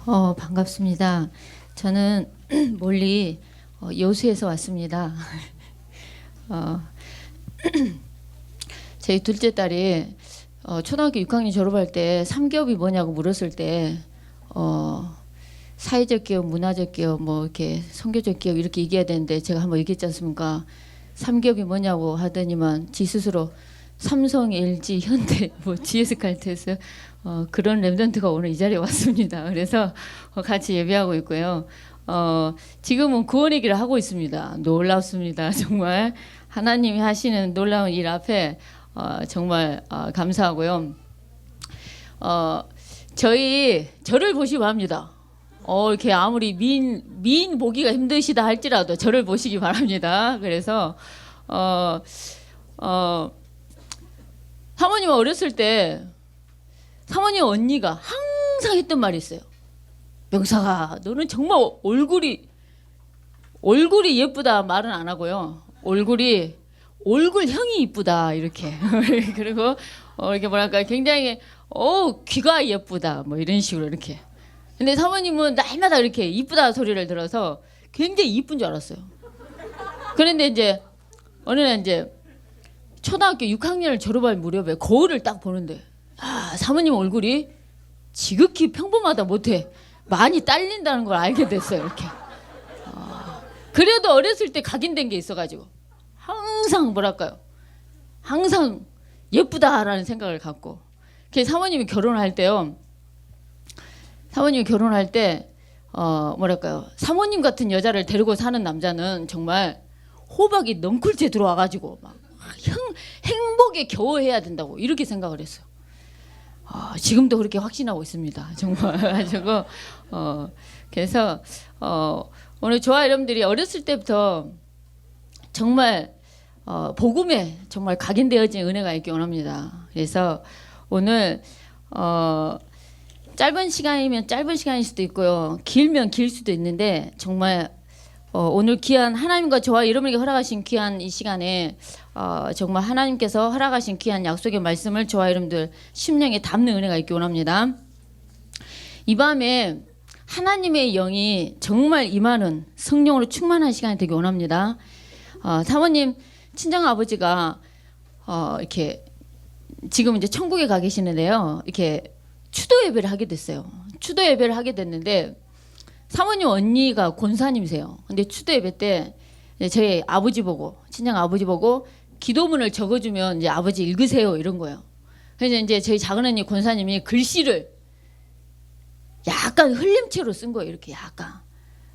반갑습니다. 저는 멀리 여수에서 왔습니다. 제 둘째 딸이 초등학교 6학년 졸업할 때 삼기업이 뭐냐고 물었을 때 사회적 기업, 문화적 기업, 뭐 이렇게 선교적 기업 이렇게 얘기해야 되는데 제가 한번 얘기했지 않습니까? 삼기업이 뭐냐고 하더니만 지 스스로 삼성, LG, 현대, 뭐 GS칼텍스 그런 랩런트가 오늘 이 자리에 왔습니다. 그래서 같이 예배하고 있고요. 지금은 구원 얘기를 하고 있습니다. 놀랍습니다. 정말 하나님이 하시는 놀라운 일 앞에 정말 감사하고요. 저를 보시기 바랍니다. 이렇게 아무리 미인 보기가 힘드시다 할지라도 저를 보시기 바랍니다. 그래서 사모님 어렸을 때 사모님 언니가 항상 했던 말이 있어요. 명사가 너는 정말 얼굴이 예쁘다 말은 안 하고요. 얼굴형이 이쁘다 이렇게. 그리고 이렇게 뭐랄까 굉장히 귀가 예쁘다 뭐 이런 식으로 이렇게. 근데 사모님은 날마다 이렇게 이쁘다 소리를 들어서 굉장히 이쁜 줄 알았어요. 그런데 이제 어느 날 이제 초등학교 6학년을 졸업할 무렵에 거울을 딱 보는데 사모님 얼굴이 지극히 평범하다 못해 많이 딸린다는 걸 알게 됐어요. 이렇게. 그래도 어렸을 때 각인된 게 있어가지고 항상 뭐랄까요, 항상 예쁘다라는 생각을 갖고. 그래서 사모님이 결혼할 때요. 사모님이 결혼할 때 뭐랄까요, 사모님 같은 여자를 데리고 사는 남자는 정말 호박이 넝쿨째 들어와가지고 막 행복에 겨워해야 된다고 이렇게 생각을 했어요. 지금도 그렇게 확신하고 있습니다. 정말. 가지고 그래서 오늘 저와 여러분들이 어렸을 때부터 정말 복음에 정말 각인되어진 은혜가 있기 원합니다. 그래서 오늘 짧은 시간이면 짧은 시간일 수도 있고요, 길면 길 수도 있는데 정말 오늘 귀한 하나님과 저와 여러분에게 허락하신 귀한 이 시간에 정말 하나님께서 허락하신 귀한 약속의 말씀을 저와 여러분들 심령에 담는 은혜가 있기 원합니다. 이 밤에 하나님의 영이 정말 임하는 성령으로 충만한 시간이 되기 원합니다. 사모님 친정 아버지가 이렇게 지금 이제 천국에 가 계시는데요. 이렇게 추도 예배를 하게 됐어요. 추도 예배를 하게 됐는데 사모님 언니가 권사님이세요. 근데 추도 예배 때 저희 아버지 보고, 친정 아버지 보고 기도문을 적어주면 이제 아버지 읽으세요 이런 거예요. 그래서 이제 저희 작은 언니 권사님이 글씨를 약간 흘림체로 쓴 거예요. 이렇게 약간.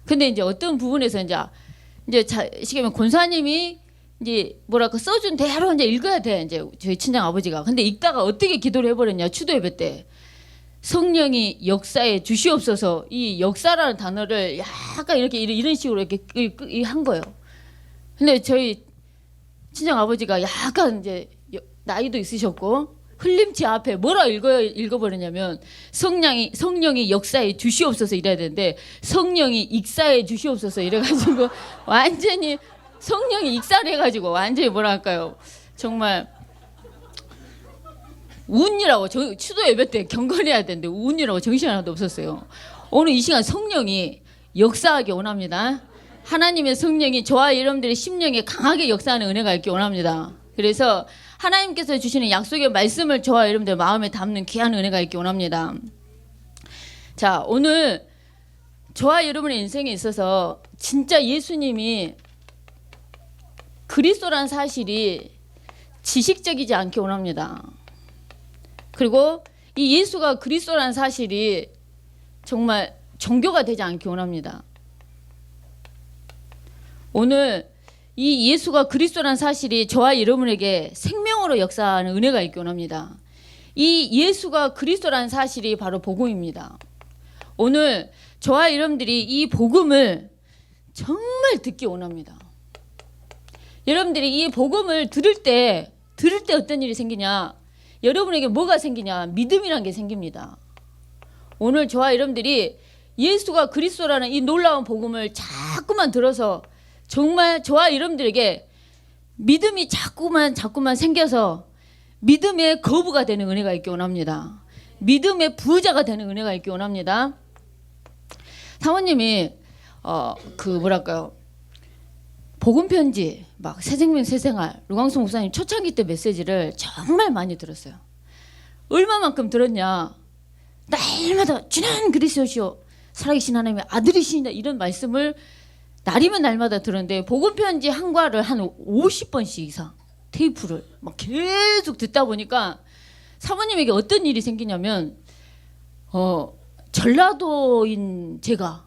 근데 이제 어떤 부분에서 이제 시계면 권사님이 이제 뭐랄까 써준 대로 이제 읽어야 돼. 이제 저희 친정 아버지가. 근데 읽다가 어떻게 기도를 해버렸냐, 추도 예배 때. 성령이 역사에 주시옵소서, 이 역사라는 단어를 약간 이렇게 이런 식으로 이렇게 한 거예요. 근데 저희 친정 아버지가 약간 이제 나이도 있으셨고 흘림체 앞에 뭐라 읽어버렸냐면 성령이 역사에 주시옵소서 이래야 되는데 성령이 익사에 주시옵소서 이래가지고 완전히 성령이 익사를 해가지고 완전히 뭐랄까요, 정말 운이라고 추도 예배 때 경건해야 되는데 운이라고 정신 하나도 없었어요. 오늘 이 시간 성령이 역사하기 원합니다. 하나님의 성령이 저와 여러분들의 심령에 강하게 역사하는 은혜가 있기 원합니다. 그래서 하나님께서 주시는 약속의 말씀을 저와 여러분들 마음에 담는 귀한 은혜가 있기 원합니다. 자, 오늘 저와 여러분의 인생에 있어서 진짜 예수님이 그리스도라는 사실이 지식적이지 않기 원합니다. 그리고 이 예수가 그리스도라는 사실이 정말 종교가 되지 않기 원합니다. 오늘 이 예수가 그리스도라는 사실이 저와 여러분에게 생명으로 역사하는 은혜가 있기 원합니다. 이 예수가 그리스도라는 사실이 바로 복음입니다. 오늘 저와 여러분들이 이 복음을 정말 듣기 원합니다. 여러분들이 이 복음을 들을 때 어떤 일이 생기냐? 여러분에게 뭐가 생기냐? 믿음이란 게 생깁니다. 오늘 저와 여러분들이 예수가 그리스도라는 이 놀라운 복음을 자꾸만 들어서 정말 저와 여러분들에게 믿음이 자꾸만 생겨서 믿음의 거부가 되는 은혜가 있기 원합니다. 믿음의 부자가 되는 은혜가 있기 원합니다. 사모님이 그 뭐랄까요, 복음 편지 막 새생명 새생활 루광수 목사님 초창기 때 메시지를 정말 많이 들었어요. 얼마만큼 들었냐? 날마다 주는 그리스도시요 살아계신 하나님의 아들이시다 이런 말씀을 날이면 날마다 들었는데 복음 편지 한 과를 한 50번씩 이상 테이프를 막 계속 듣다 보니까 사모님에게 어떤 일이 생기냐면 전라도인 제가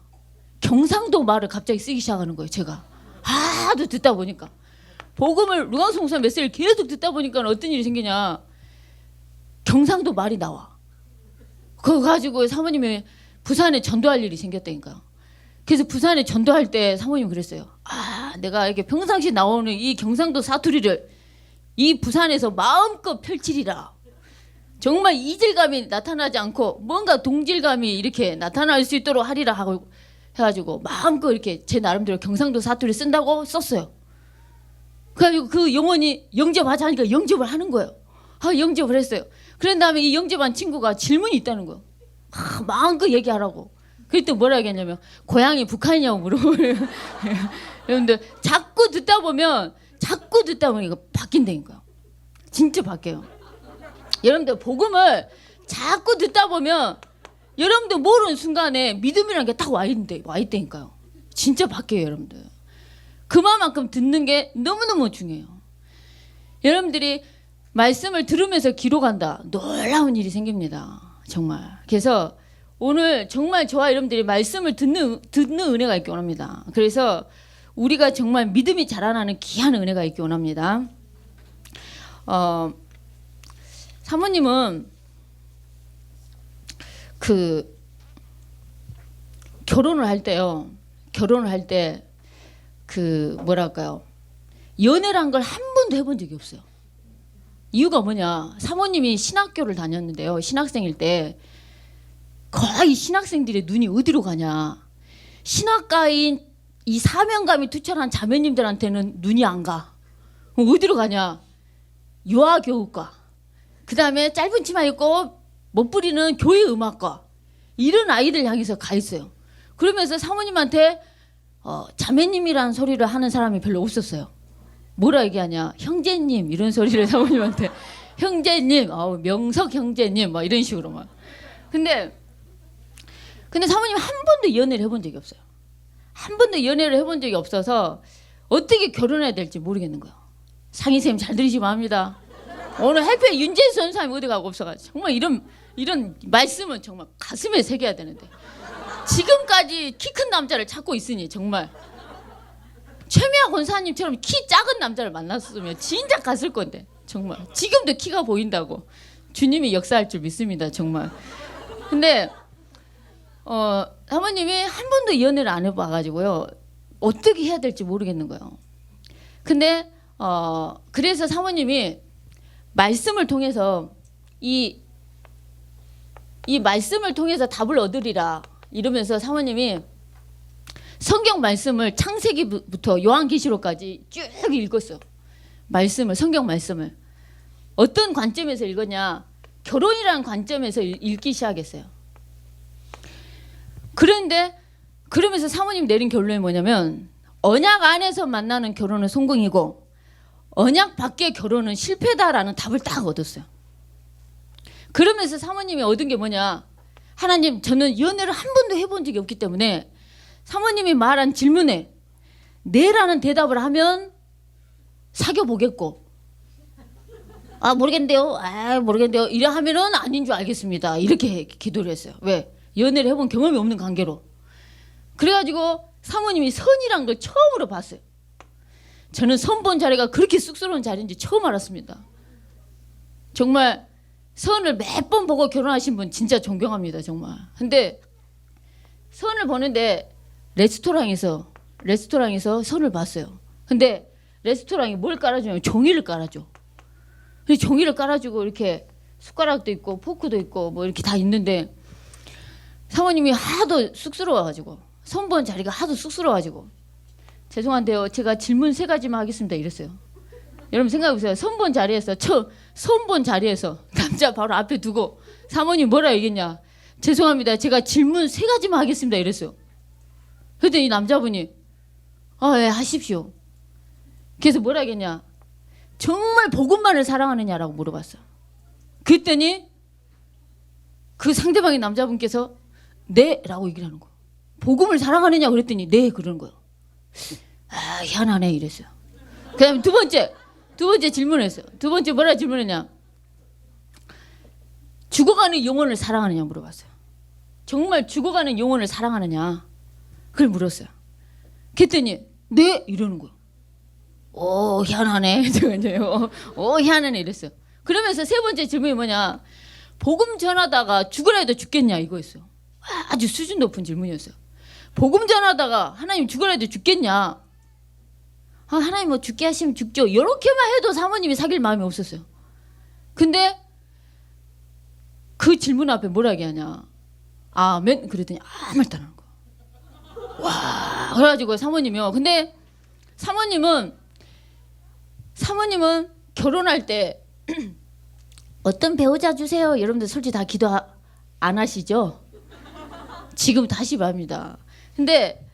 경상도 말을 갑자기 쓰기 시작하는 거예요. 제가 하도 듣다 보니까 복음을 루광수 목사님 메시지를 계속 듣다 보니까 어떤 일이 생기냐, 경상도 말이 나와. 그거 가지고 사모님이 부산에 전도할 일이 생겼다니까요. 그래서 부산에 전도할 때 사모님이 그랬어요. 내가 이렇게 평상시 나오는 이 경상도 사투리를 이 부산에서 마음껏 펼치리라. 정말 이질감이 나타나지 않고 뭔가 동질감이 이렇게 나타날 수 있도록 하리라 하고 해가지고 마음껏 이렇게 제 나름대로 경상도 사투리 쓴다고 썼어요. 그래가지고 그 영혼이 영접하자 하니까 영접을 하는 거예요. 영접을 했어요. 그런 다음에 이 영접한 친구가 질문이 있다는 거예요. 마음껏 얘기하라고. 그랬더니 뭐라 하겠냐면 고향이 북한이냐고 물어보래요. 여러분들 자꾸 듣다 보면 이거 바뀐다니까요. 진짜 바뀌어요. 여러분들 복음을 자꾸 듣다 보면 여러분들 모르는 순간에 믿음이라는 게 딱 와 있다니까요. 진짜 바뀌어요, 여러분들. 그만큼 듣는 게 너무너무 중요해요. 여러분들이 말씀을 들으면서 기록한다. 놀라운 일이 생깁니다. 정말. 그래서 오늘 정말 저와 여러분들이 말씀을 듣는 은혜가 있기 원합니다. 그래서 우리가 정말 믿음이 자라나는 귀한 은혜가 있기 원합니다. 사모님은 그 결혼을 할 때 그 뭐랄까요, 연애란 걸 한 번도 해본 적이 없어요. 이유가 뭐냐, 사모님이 신학교를 다녔는데요, 신학생일 때 거의 신학생들의 눈이 어디로 가냐, 신학가인 이 사명감이 투철한 자매님들한테는 눈이 안 가. 어디로 가냐, 유아교육과, 그 다음에 짧은 치마 입고 멋부리는 교회 음악과, 이런 아이들 향해서 가 있어요. 그러면서 사모님한테 자매님이라는 소리를 하는 사람이 별로 없었어요. 뭐라 얘기하냐, 형제님 이런 소리를 사모님한테 형제님, 명석 형제님 막 이런 식으로 막. 근데 사모님 한 번도 연애를 해본 적이 없어요. 한 번도 연애를 해본 적이 없어서 어떻게 결혼해야 될지 모르겠는 거예요. 상희쌤 잘 들으시면 합니다. 오늘 해피 윤재수 선사님 어디 가고 없어가지고 정말 이런 말씀은 정말 가슴에 새겨야 되는데 지금까지 키 큰 남자를 찾고 있으니 정말 최미아 권사님처럼 키 작은 남자를 만났으면 진짜 갔을 건데 정말 지금도 키가 보인다고 주님이 역사할 줄 믿습니다. 정말. 근데 사모님이 한 번도 연애를 안 해봐가지고요, 어떻게 해야 될지 모르겠는 거예요. 근데 그래서 사모님이 말씀을 통해서 이 말씀을 통해서 답을 얻으리라 이러면서 사모님이 성경 말씀을 창세기부터 요한계시록까지 쭉 읽었어요. 성경 말씀을 어떤 관점에서 읽었냐, 결혼이라는 관점에서 읽기 시작했어요. 그러면서 사모님 내린 결론이 뭐냐면 언약 안에서 만나는 결혼은 성공이고 언약 밖의 결혼은 실패다라는 답을 딱 얻었어요. 그러면서 사모님이 얻은 게 뭐냐, 하나님, 저는 연애를 한 번도 해본 적이 없기 때문에 사모님이 말한 질문에 네라는 대답을 하면 사귀어 보겠고, 모르겠는데요 이래 하면은 아닌 줄 알겠습니다, 이렇게 기도를 했어요. 왜? 연애를 해본 경험이 없는 관계로. 그래가지고 사모님이 선이란 걸 처음으로 봤어요. 저는 선 본 자리가 그렇게 쑥스러운 자리인지 처음 알았습니다. 정말 선을 몇 번 보고 결혼하신 분 진짜 존경합니다. 정말. 근데 선을 보는데 레스토랑에서 선을 봤어요. 근데 레스토랑이 뭘 깔아주냐면 종이를 깔아줘. 종이를 깔아주고 이렇게 숟가락도 있고 포크도 있고 뭐 이렇게 다 있는데 사모님이 하도 쑥스러워가지고, 선본 자리가 하도 쑥스러워가지고, 죄송한데요, 제가 질문 3가지만 하겠습니다 이랬어요. 여러분 생각해보세요. 선본 자리에서 남자 바로 앞에 두고 사모님 뭐라 얘기했냐, 죄송합니다, 제가 질문 3가지만 하겠습니다 이랬어요. 그랬더니 이 남자분이 예, 하십시오. 그래서 뭐라 하겠냐, 정말 복음만을 사랑하느냐라고 물어봤어. 그랬더니 그 상대방의 남자분께서 네 라고 얘기를 하는 거야. 복음을 사랑하느냐 그랬더니 네 그러는 거야. 아, 희한하네 이랬어요. 그 다음에 두 번째 질문을 했어요. 두 번째 뭐라 질문했냐, 죽어가는 영혼을 사랑하느냐 물어봤어요. 정말 죽어가는 영혼을 사랑하느냐 그걸 물었어요. 그랬더니 네 이러는 거예요. 오, 희한하네. 제가 이제 오, 희한하네 이랬어요. 그러면서 세 번째 질문이 뭐냐, 복음 전하다가 죽으라 해도 죽겠냐 이거였어요. 아주 수준 높은 질문이었어요. 복음 전하다가 하나님 죽으라 해도 죽겠냐, 하나님 뭐 죽게 하시면 죽죠, 이렇게만 해도 사모님이 사귈 마음이 없었어요. 근데 그 질문 앞에 뭐라 얘기하냐, 아멘 그랬더니 아무 말도 안 하는 거야. 와, 그래가지고 사모님이요. 근데 사모님은 결혼할 때 어떤 배우자 주세요, 여러분들 솔직히 다 기도 안 하시죠? 지금 다시 말합니다. 근데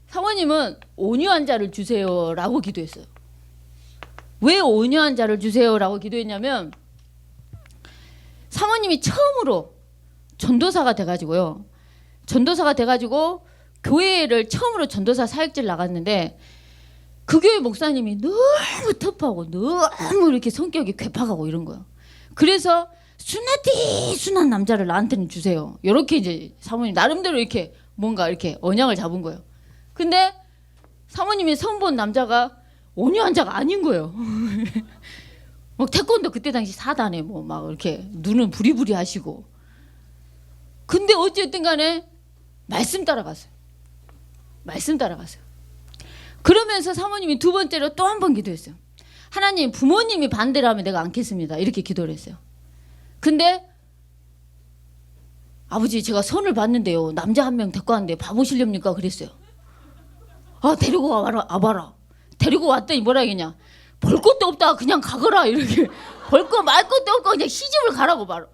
사모님은 온유한 자를 주세요라고 기도했어요. 왜 온유한 자를 주세요라고 기도했냐면, 사모님이 처음으로 전도사가 돼가지고요. 전도사가 돼가지고 교회를 처음으로 전도사 사역질 나갔는데, 그 교회 목사님이 너무 터프하고 너무 이렇게 성격이 괴팍하고 이런 거예요. 그래서 순한 남자를 나한테는 주세요. 이렇게 이제 사모님 나름대로 이렇게 뭔가 이렇게 언약을 잡은 거예요. 근데 사모님이 선본 남자가 온유한 자가 아닌 거예요. 막 태권도 그때 당시 4단에 뭐 막 이렇게 눈은 부리부리 하시고. 근데 어쨌든 간에 말씀 따라갔어요. 그러면서 사모님이 두 번째로 또 한 번 기도했어요. 하나님, 부모님이 반대를 하면 내가 않겠습니다. 이렇게 기도를 했어요. 근데 아버지, 제가 선을 봤는데요, 남자 한 명 데리고 왔는데 봐보시렵니까? 그랬어요. 데리고 와봐라. 데리고 왔더니 뭐라 하겠냐, 볼 것도 없다 그냥 가거라, 이렇게. 볼 거 말 것도 없고 그냥 시집을 가라고 말아.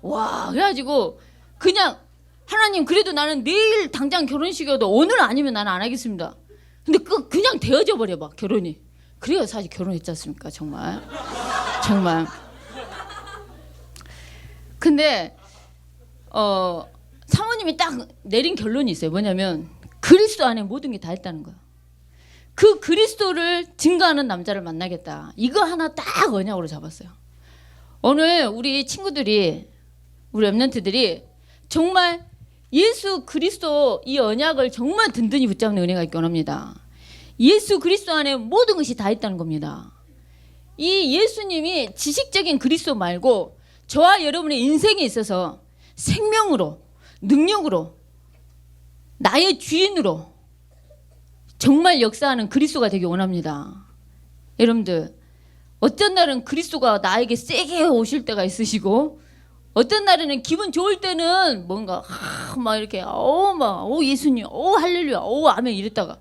와, 그래가지고 그냥 하나님, 그래도 나는 내일 당장 결혼식이어도 오늘 아니면 나는 안 하겠습니다. 근데 그냥 되어져 버려봐, 결혼이. 그래야 사실 결혼했지 않습니까? 정말. 근데 사모님이 딱 내린 결론이 있어요. 뭐냐면 그리스도 안에 모든 게 다 있다는 거야. 그 그리스도를 증거하는 남자를 만나겠다. 이거 하나 딱 언약으로 잡았어요. 오늘 우리 친구들이, 우리 랩런트들이 정말 예수 그리스도 이 언약을 정말 든든히 붙잡는 은혜가 있기 원합니다. 예수 그리스도 안에 모든 것이 다 있다는 겁니다. 이 예수님이 지식적인 그리스도 말고 저와 여러분의 인생에 있어서 생명으로, 능력으로, 나의 주인으로 정말 역사하는 그리스도가 되기 원합니다. 여러분들, 어떤 날은 그리스도가 나에게 세게 오실 때가 있으시고, 어떤 날에는 기분 좋을 때는 뭔가 막 이렇게 예수님, 할렐루야, 아멘 이랬다가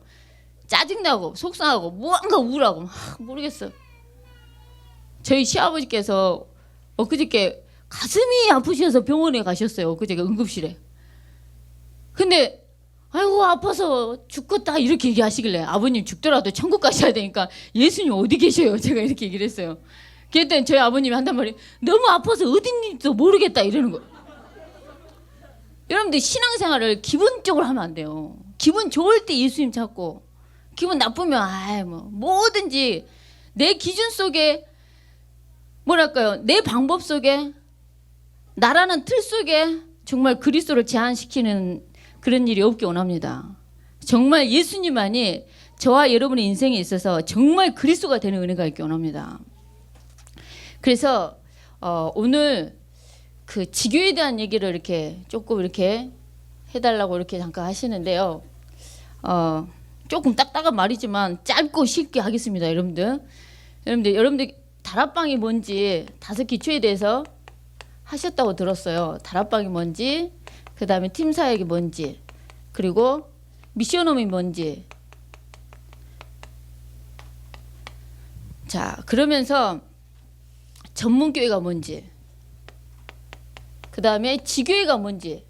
짜증나고 속상하고 무언가 우울하고 모르겠어요. 저희 시아버지께서 엊그저께 가슴이 아프셔서 병원에 가셨어요. 엊그저께 응급실에. 근데 아이고 아파서 죽겠다 이렇게 얘기하시길래, 아버님 죽더라도 천국 가셔야 되니까 예수님 어디 계셔요? 제가 이렇게 얘기를 했어요. 그랬더니 저희 아버님이 한단 말이, 너무 아파서 어딘지도 모르겠다 이러는 거예요. 여러분들, 신앙생활을 기분적으로 하면 안 돼요. 기분 좋을 때 예수님 찾고, 기분 나쁘면 뭐든지 내 기준 속에, 뭐랄까요, 내 방법 속에, 나라는 틀 속에 정말 그리스도를 제한시키는 그런 일이 없기 원합니다. 정말 예수님만이 저와 여러분의 인생에 있어서 정말 그리스도가 되는 은혜가 있기 원합니다. 그래서 오늘 그 지교에 대한 얘기를 이렇게 조금 이렇게 해달라고 이렇게 잠깐 하시는데요. 조금 딱딱한 말이지만 짧고 쉽게 하겠습니다, 여러분들. 여러분들 다락방이 뭔지 5기초에 대해서 하셨다고 들었어요. 다락방이 뭔지, 그 다음에 팀 사역이 뭔지, 그리고 미션홈이 뭔지. 자, 그러면서 전문교회가 뭔지, 그 다음에 지교회가 뭔지.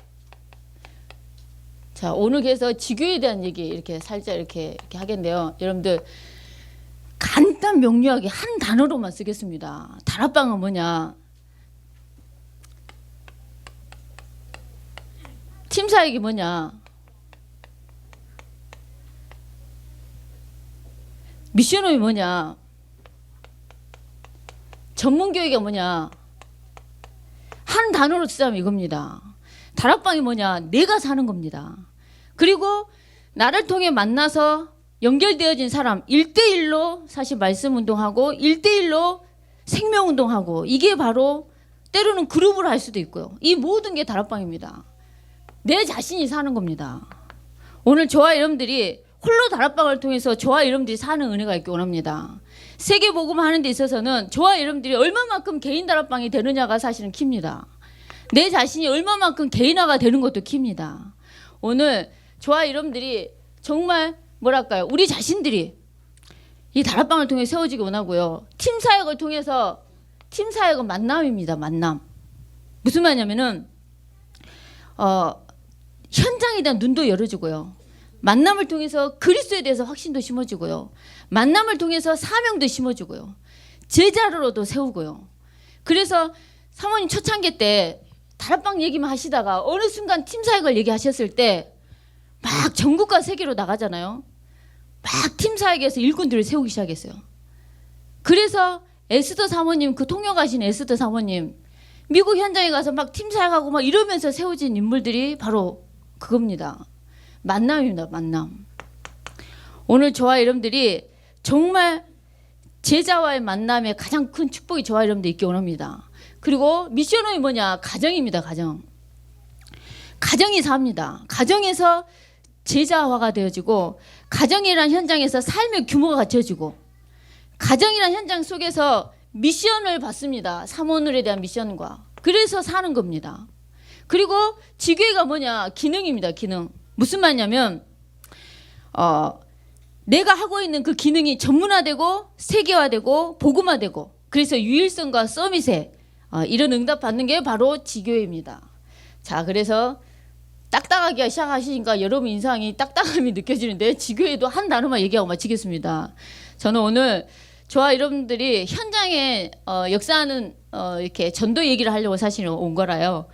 자, 오늘 그래서 지교에 대한 얘기 이렇게 살짝 이렇게 하겠는데요. 여러분들 간단 명료하게 한 단어로만 쓰겠습니다. 다락방은 뭐냐? 팀 사역이 뭐냐? 미션홈이 뭐냐? 전문교육이 뭐냐? 한 단어로 쓰자면 이겁니다. 다락방이 뭐냐? 내가 사는 겁니다. 그리고 나를 통해 만나서 연결되어진 사람 1대1로 사실 말씀 운동하고 1대1로 생명 운동하고 이게 바로 때로는 그룹으로 할 수도 있고요. 이 모든 게 다락방입니다. 내 자신이 사는 겁니다. 오늘 저와 여러분들이 홀로 다락방을 통해서 저와 여러분들이 사는 은혜가 있기 원합니다. 세계 복음 하는 데 있어서는 저와 여러분들이 얼마만큼 개인 다락방이 되느냐가 사실은 킵니다. 내 자신이 얼마만큼 개인화가 되는 것도 킵니다. 오늘 저와 여러분들이 정말 뭐랄까요? 우리 자신들이 이 다락방을 통해 세워지기 원하고요. 팀 사역을 통해서 팀 사역은 만남입니다. 만남. 무슨 말이냐면은 현장에 대한 눈도 열어주고요. 만남을 통해서 그리스도에 대해서 확신도 심어주고요. 만남을 통해서 사명도 심어주고요. 제자로도 세우고요. 그래서 사모님 초창기 때 다락방 얘기만 하시다가 어느 순간 팀 사역을 얘기하셨을 때 막 전국과 세계로 나가잖아요. 막 팀 사역에서 일꾼들을 세우기 시작했어요. 그래서 에스더 사모님, 그 통역하신 에스더 사모님, 미국 현장에 가서 막 팀 사역하고 막 이러면서 세워진 인물들이 바로 그겁니다. 만남입니다. 만남. 오늘 저와 여러분들이 정말 제자와의 만남의 가장 큰 축복이 저와 여러분들 있기 원합니다. 그리고 미션홈이 뭐냐? 가정입니다. 가정. 가정이 삽니다. 가정에서 제자화가 되어지고 가정이란 현장에서 삶의 규모가 갖춰지고 가정이란 현장 속에서 미션을 받습니다. 사모늘에 대한 미션과. 그래서 사는 겁니다. 그리고 지교회가 뭐냐? 기능입니다. 기능. 무슨 말이냐면 내가 하고 있는 그 기능이 전문화되고 세계화되고 복음화되고 그래서 유일성과 서밋에 이런 응답 받는 게 바로 지교회입니다. 자, 그래서 딱딱하게 시작하시니까 여러분 인상이 딱딱함이 느껴지는데 지교회도 한 단어만 얘기하고 마치겠습니다. 저는 오늘 저와 여러분들이 현장에 역사하는 이렇게 전도 얘기를 하려고 사실 온 거라요.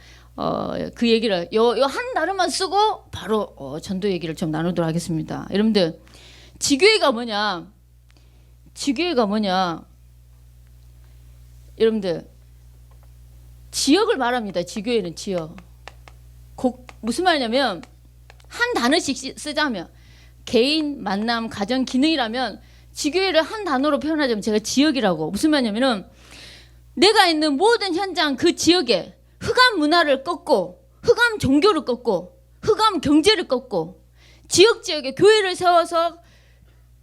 그 얘기를 요 한 단어만 쓰고 바로 전도 얘기를 좀 나누도록 하겠습니다. 여러분들 지교회가 뭐냐? 지교회가 뭐냐? 여러분들 지역을 말합니다. 지교회는 지역. 무슨 말이냐면 한 단어씩 쓰자면 개인, 만남, 가정, 기능이라면 지교회를 한 단어로 표현하자면 제가 지역이라고. 무슨 말이냐면은 내가 있는 모든 현장 그 지역에 흑암 문화를 꺾고 흑암 종교를 꺾고 흑암 경제를 꺾고 지역에 교회를 세워서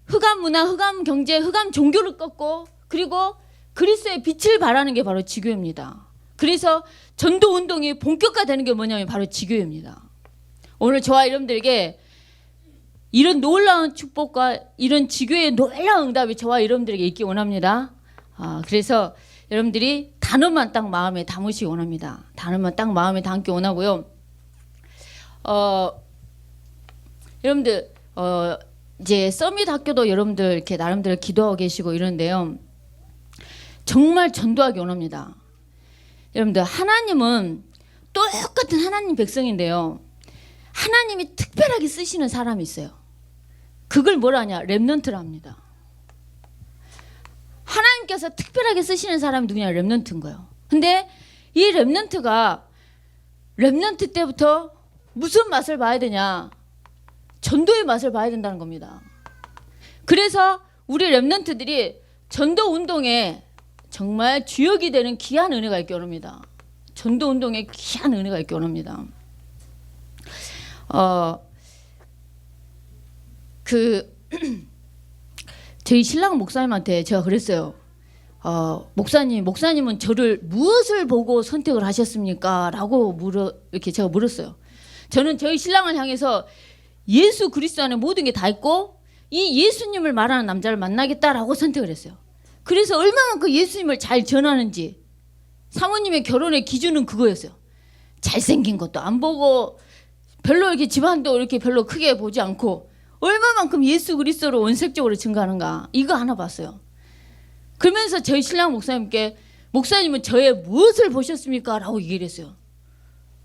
흑암 문화, 흑암 경제, 흑암 종교를 꺾고 그리고 그리스도의 빛을 발하는 게 바로 지교회입니다. 그래서 전도 운동이 본격화되는 게 뭐냐면 바로 지교회입니다. 오늘 저와 여러분들에게 이런 놀라운 축복과 이런 지교회의 놀라운 응답이 저와 여러분들에게 있기 원합니다. 그래서 여러분들이 단어만 딱 마음에 담으시기 원합니다. 단어만 딱 마음에 담기 원하고요. 여러분들 이제 서밋 학교도 여러분들 이렇게 나름대로 기도하고 계시고 이런데요. 정말 전도하기 원합니다. 여러분들 하나님은 똑같은 하나님 백성인데요. 하나님이 특별하게 쓰시는 사람이 있어요. 그걸 뭐라 하냐? 렘넌트라 합니다. 하나님께서 특별하게 쓰시는 사람이 누구냐? 렘넌트인 거예요. 근데 이 렘넌트가 렘넌트 때부터 무슨 맛을 봐야 되냐? 전도의 맛을 봐야 된다는 겁니다. 그래서 우리 렘넌트들이 전도 운동에 정말 주역이 되는 귀한 은혜가 있기 원합니다. 전도 운동에 귀한 은혜가 있기 원합니다. 저희 신랑 목사님한테 제가 그랬어요. 목사님은 저를 무엇을 보고 선택을 하셨습니까? 라고 이렇게 제가 물었어요. 저는 저희 신랑을 향해서 예수 그리스도 안에 모든 게 다 있고 이 예수님을 말하는 남자를 만나겠다라고 선택을 했어요. 그래서 얼마나 그 예수님을 잘 전하는지 사모님의 결혼의 기준은 그거였어요. 잘생긴 것도 안 보고 별로 이렇게 집안도 이렇게 별로 크게 보지 않고 얼마만큼 예수 그리스도로 원색적으로 증거하는가 이거 하나 봤어요. 그러면서 저희 신랑 목사님께 목사님은 저의 무엇을 보셨습니까? 라고 얘기를 했어요.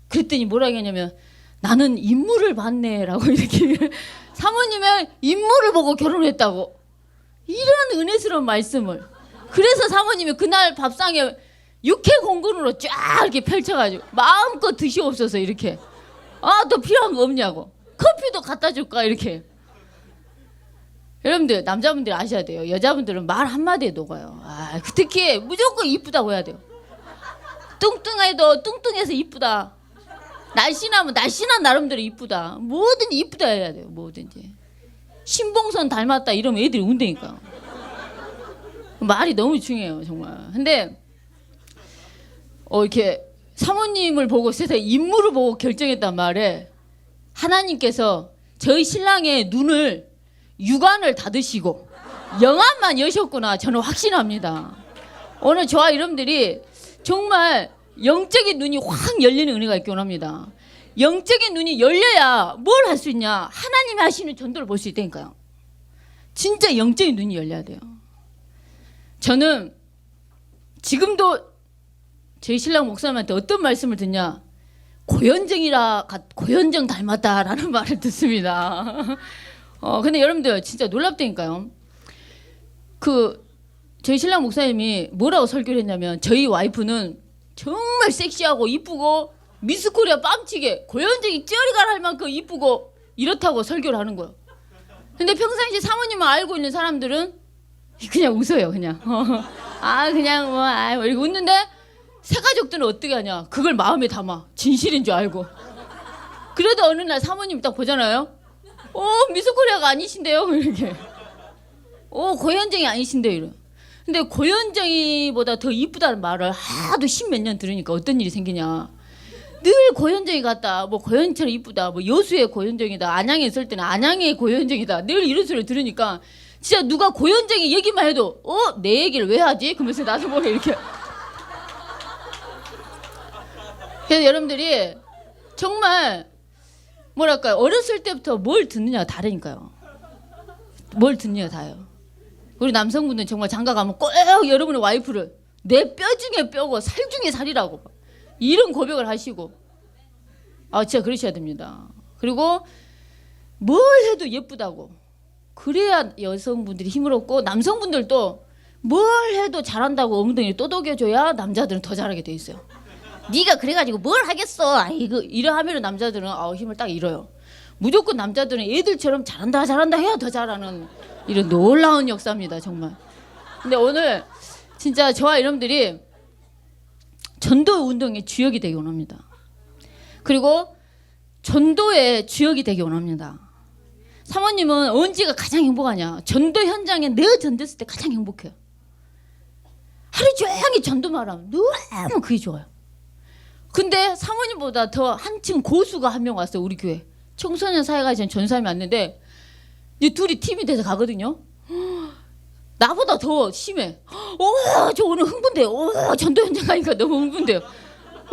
그랬더니 뭐라 했냐면 나는 인물을 봤네 라고 이렇게 사모님의 인물을 보고 결혼했다고 이런 은혜스러운 말씀을 그래서 사모님이 그날 밥상에 육회 공군으로 쫙 이렇게 펼쳐가지고 마음껏 드시옵소서 이렇게 더 필요한 거 없냐고 커피도 갖다 줄까 이렇게. 여러분들 남자분들이 아셔야 돼요. 여자분들은 말 한마디에 녹아요. 특히 무조건 이쁘다고 해야 돼요. 뚱뚱해도 뚱뚱해서 이쁘다. 날씬하면 날씬한 나름대로 이쁘다. 뭐든지 이쁘다 해야 돼요. 뭐든지. 신봉선 닮았다 이러면 애들이 운다니까. 말이 너무 중요해요 정말. 근데 이렇게 사모님을 보고 세상 인물을 보고 결정했단 말에 하나님께서 저희 신랑의 눈을 육안을 닫으시고 영안만 여셨구나 저는 확신합니다. 오늘 저와 여러분들이 정말 영적인 눈이 확 열리는 은혜가 있기 원합니다. 영적인 눈이 열려야 뭘 할 수 있냐? 하나님이 하시는 전도를 볼 수 있다니까요. 진짜 영적인 눈이 열려야 돼요. 저는 지금도 저희 신랑 목사님한테 어떤 말씀을 듣냐? 고현정 닮았다라는 말을 듣습니다. 근데 여러분들 진짜 놀랍다니까요. 저희 신랑 목사님이 뭐라고 설교를 했냐면 저희 와이프는 정말 섹시하고 이쁘고 미스코리아 뺨치게 고현정이 쩌리가라 할 만큼 이쁘고 이렇다고 설교를 하는 거예요. 근데 평상시 사모님을 알고 있는 사람들은 그냥 웃어요. 그냥 그냥 뭐 이렇게 웃는데 새가족들은 어떻게 하냐? 그걸 마음에 담아 진실인 줄 알고. 그래도 어느 날 사모님 딱 보잖아요. 미스코리아가 아니신데요? 이렇게. 고현정이 아니신데요? 이래. 근데 고현정이보다 더 이쁘다는 말을 하도 십몇 년 들으니까 어떤 일이 생기냐. 늘 고현정이 같다. 뭐 고현처럼 이쁘다. 뭐 여수의 고현정이다. 안양에 있을 때는 안양의 고현정이다. 늘 이런 소리를 들으니까 진짜 누가 고현정이 얘기만 해도 내 얘기를 왜 하지? 그러면서 나도 모르게 이렇게. 그래서 여러분들이 정말 뭐랄까요. 어렸을 때부터 뭘 듣느냐가 다르니까요. 뭘 듣느냐가 다요. 우리 남성분들은 정말 장가 가면 꼭 여러분의 와이프를 내 뼈 중에 뼈고 살 중에 살이라고 이런 고백을 하시고 진짜 그러셔야 됩니다. 그리고 뭘 해도 예쁘다고 그래야 여성분들이 힘을 얻고 남성분들도 뭘 해도 잘한다고 엉덩이를 또독여줘야 남자들은 더 잘하게 돼 있어요. 네가 그래가지고 뭘 하겠어. 이러 하면 남자들은 힘을 딱 잃어요. 무조건 남자들은 애들처럼 잘한다 해야 더 잘하는 이런 놀라운 역사입니다 정말. 근데 오늘 진짜 저와 여러분들이 전도 운동의 주역이 되기 원합니다. 그리고 전도의 주역이 되기 원합니다. 사모님은 언제가 가장 행복하냐? 전도 현장에 내가 전도했을 때 가장 행복해요. 하루 종일 전도만 하면 너무 그게 좋아요. 근데 사모님보다 더 한층 고수가 한 명 왔어요. 우리 교회 청소년 사회가 전사님이 왔는데 이 둘이 팀이 돼서 가거든요. 나보다 더 심해. 저 오늘 흥분돼. 전도 현장 가니까 너무 흥분돼요.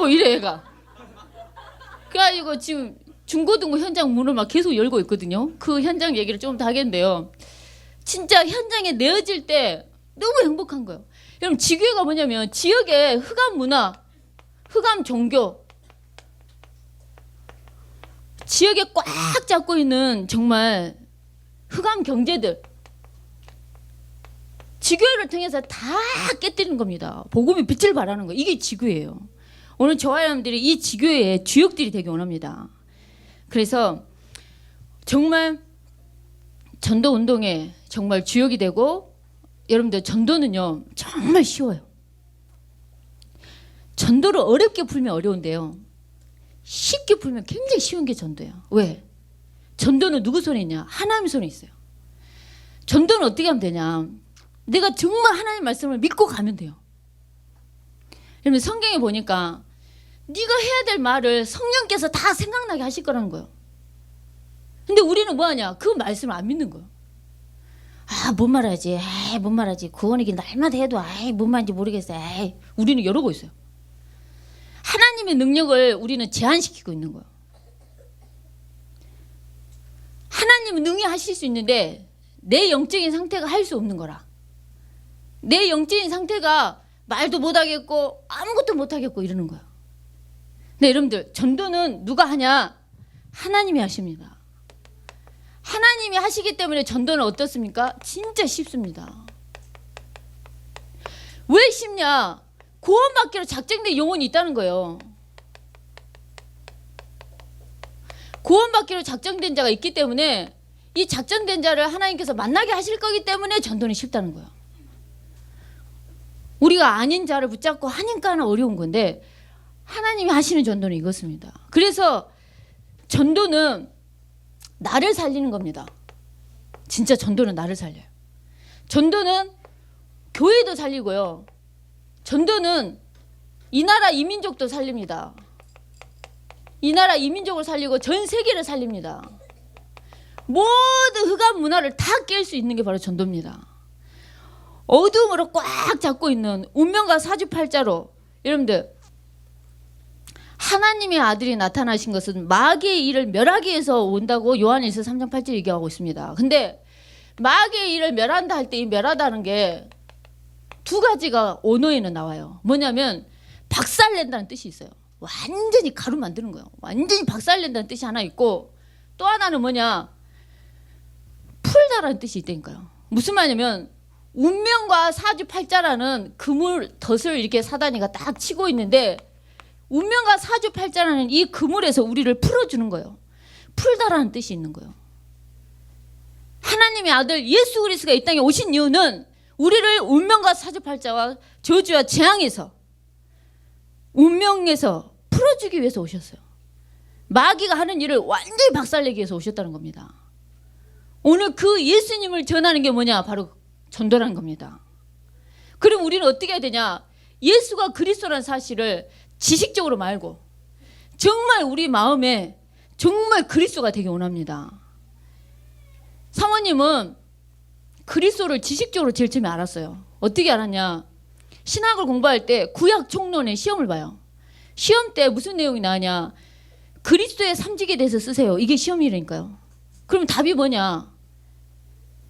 이래 얘가. 그래가지고 지금 중고등부 현장 문을 막 계속 열고 있거든요. 그 현장 얘기를 좀 더 하겠는데요. 진짜 현장에 내어질 때 너무 행복한 거예요. 여러분 지교회가 뭐냐면 지역의 흑암 문화, 흑암 종교, 지역에 꽉 잡고 있는 정말 흑암 경제들 지교회를 통해서 다 깨뜨리는 겁니다. 복음의 빛을 발하는 거 이게 지교회예요. 오늘 저와 여러분들이 이 지교회의 주역들이 되기 원합니다. 그래서 정말 전도 운동에 정말 주역이 되고 여러분들 전도는요 정말 쉬워요. 전도를 어렵게 풀면 어려운데요. 쉽게 풀면 굉장히 쉬운 게 전도예요. 왜? 전도는 누구 손에 있냐? 하나님 손에 있어요. 전도는 어떻게 하면 되냐? 내가 정말 하나님 말씀을 믿고 가면 돼요. 여러분 성경에 보니까 네가 해야 될 말을 성령께서 다 생각나게 하실 거라는 거예요. 근데 우리는 뭐하냐? 그 말씀을 안 믿는 거예요. 뭔 말하지? 뭔 말하지? 구원이긴 날마다 해도 뭔 말인지 모르겠어. 우리는 이러고 있어요. 하나님의 능력을 우리는 제한시키고 있는 거예요. 하나님은 능히 하실 수 있는데 내 영적인 상태가 할 수 없는 거라. 내 영적인 상태가 말도 못하겠고 아무것도 못하겠고 이러는 거야. 네, 여러분들, 전도는 누가 하냐? 하나님이 하십니다. 하나님이 하시기 때문에 전도는 어떻습니까? 진짜 쉽습니다. 왜 쉽냐? 구원받기로 작정된 영혼이 있다는 거예요. 구원받기로 작정된 자가 있기 때문에 이 작정된 자를 하나님께서 만나게 하실 거기 때문에 전도는 쉽다는 거예요. 우리가 아닌 자를 붙잡고 하니까는 어려운 건데 하나님이 하시는 전도는 이것입니다. 그래서 전도는 나를 살리는 겁니다. 진짜 전도는 나를 살려요. 전도는 교회도 살리고요. 전도는 이 나라 이민족도 살립니다. 이 나라 이민족을 살리고 전 세계를 살립니다. 모든 흑암 문화를 다 깰 수 있는 게 바로 전도입니다. 어둠으로 꽉 잡고 있는 운명과 사주팔자로, 여러분들, 하나님의 아들이 나타나신 것은 마귀의 일을 멸하기 위해서 온다고 요한일서 3장 8절 얘기하고 있습니다. 근데 마귀의 일을 멸한다 할 때 이 멸하다는 게 두 가지가 언어에는 나와요. 뭐냐면 박살낸다는 뜻이 있어요. 완전히 가루 만드는 거예요. 완전히 박살낸다는 뜻이 하나 있고, 또 하나는 뭐냐, 풀다라는 뜻이 있다니까요. 무슨 말이냐면 운명과 사주팔자라는 그물 덫을 이렇게 사단이가 딱 치고 있는데, 운명과 사주팔자라는 이 그물에서 우리를 풀어주는 거예요. 풀다라는 뜻이 있는 거예요. 하나님의 아들 예수 그리스도가 이 땅에 오신 이유는 우리를 운명과 사주팔자와 저주와 재앙에서, 운명에서 풀어주기 위해서 오셨어요. 마귀가 하는 일을 완전히 박살내기 위해서 오셨다는 겁니다. 오늘 그 예수님을 전하는 게 뭐냐? 바로 전도라는 겁니다. 그럼 우리는 어떻게 해야 되냐? 예수가 그리스도라는 사실을 지식적으로 말고 정말 우리 마음에 정말 그리스도가 되기 원합니다. 사모님은 그리스도를 지식적으로 제일 처음에 알았어요. 어떻게 알았냐? 신학을 공부할 때 구약 총론의 시험을 봐요. 시험 때 무슨 내용이 나오냐? 그리스도의 삼직에 대해서 쓰세요. 이게 시험이라니까요. 그럼 답이 뭐냐?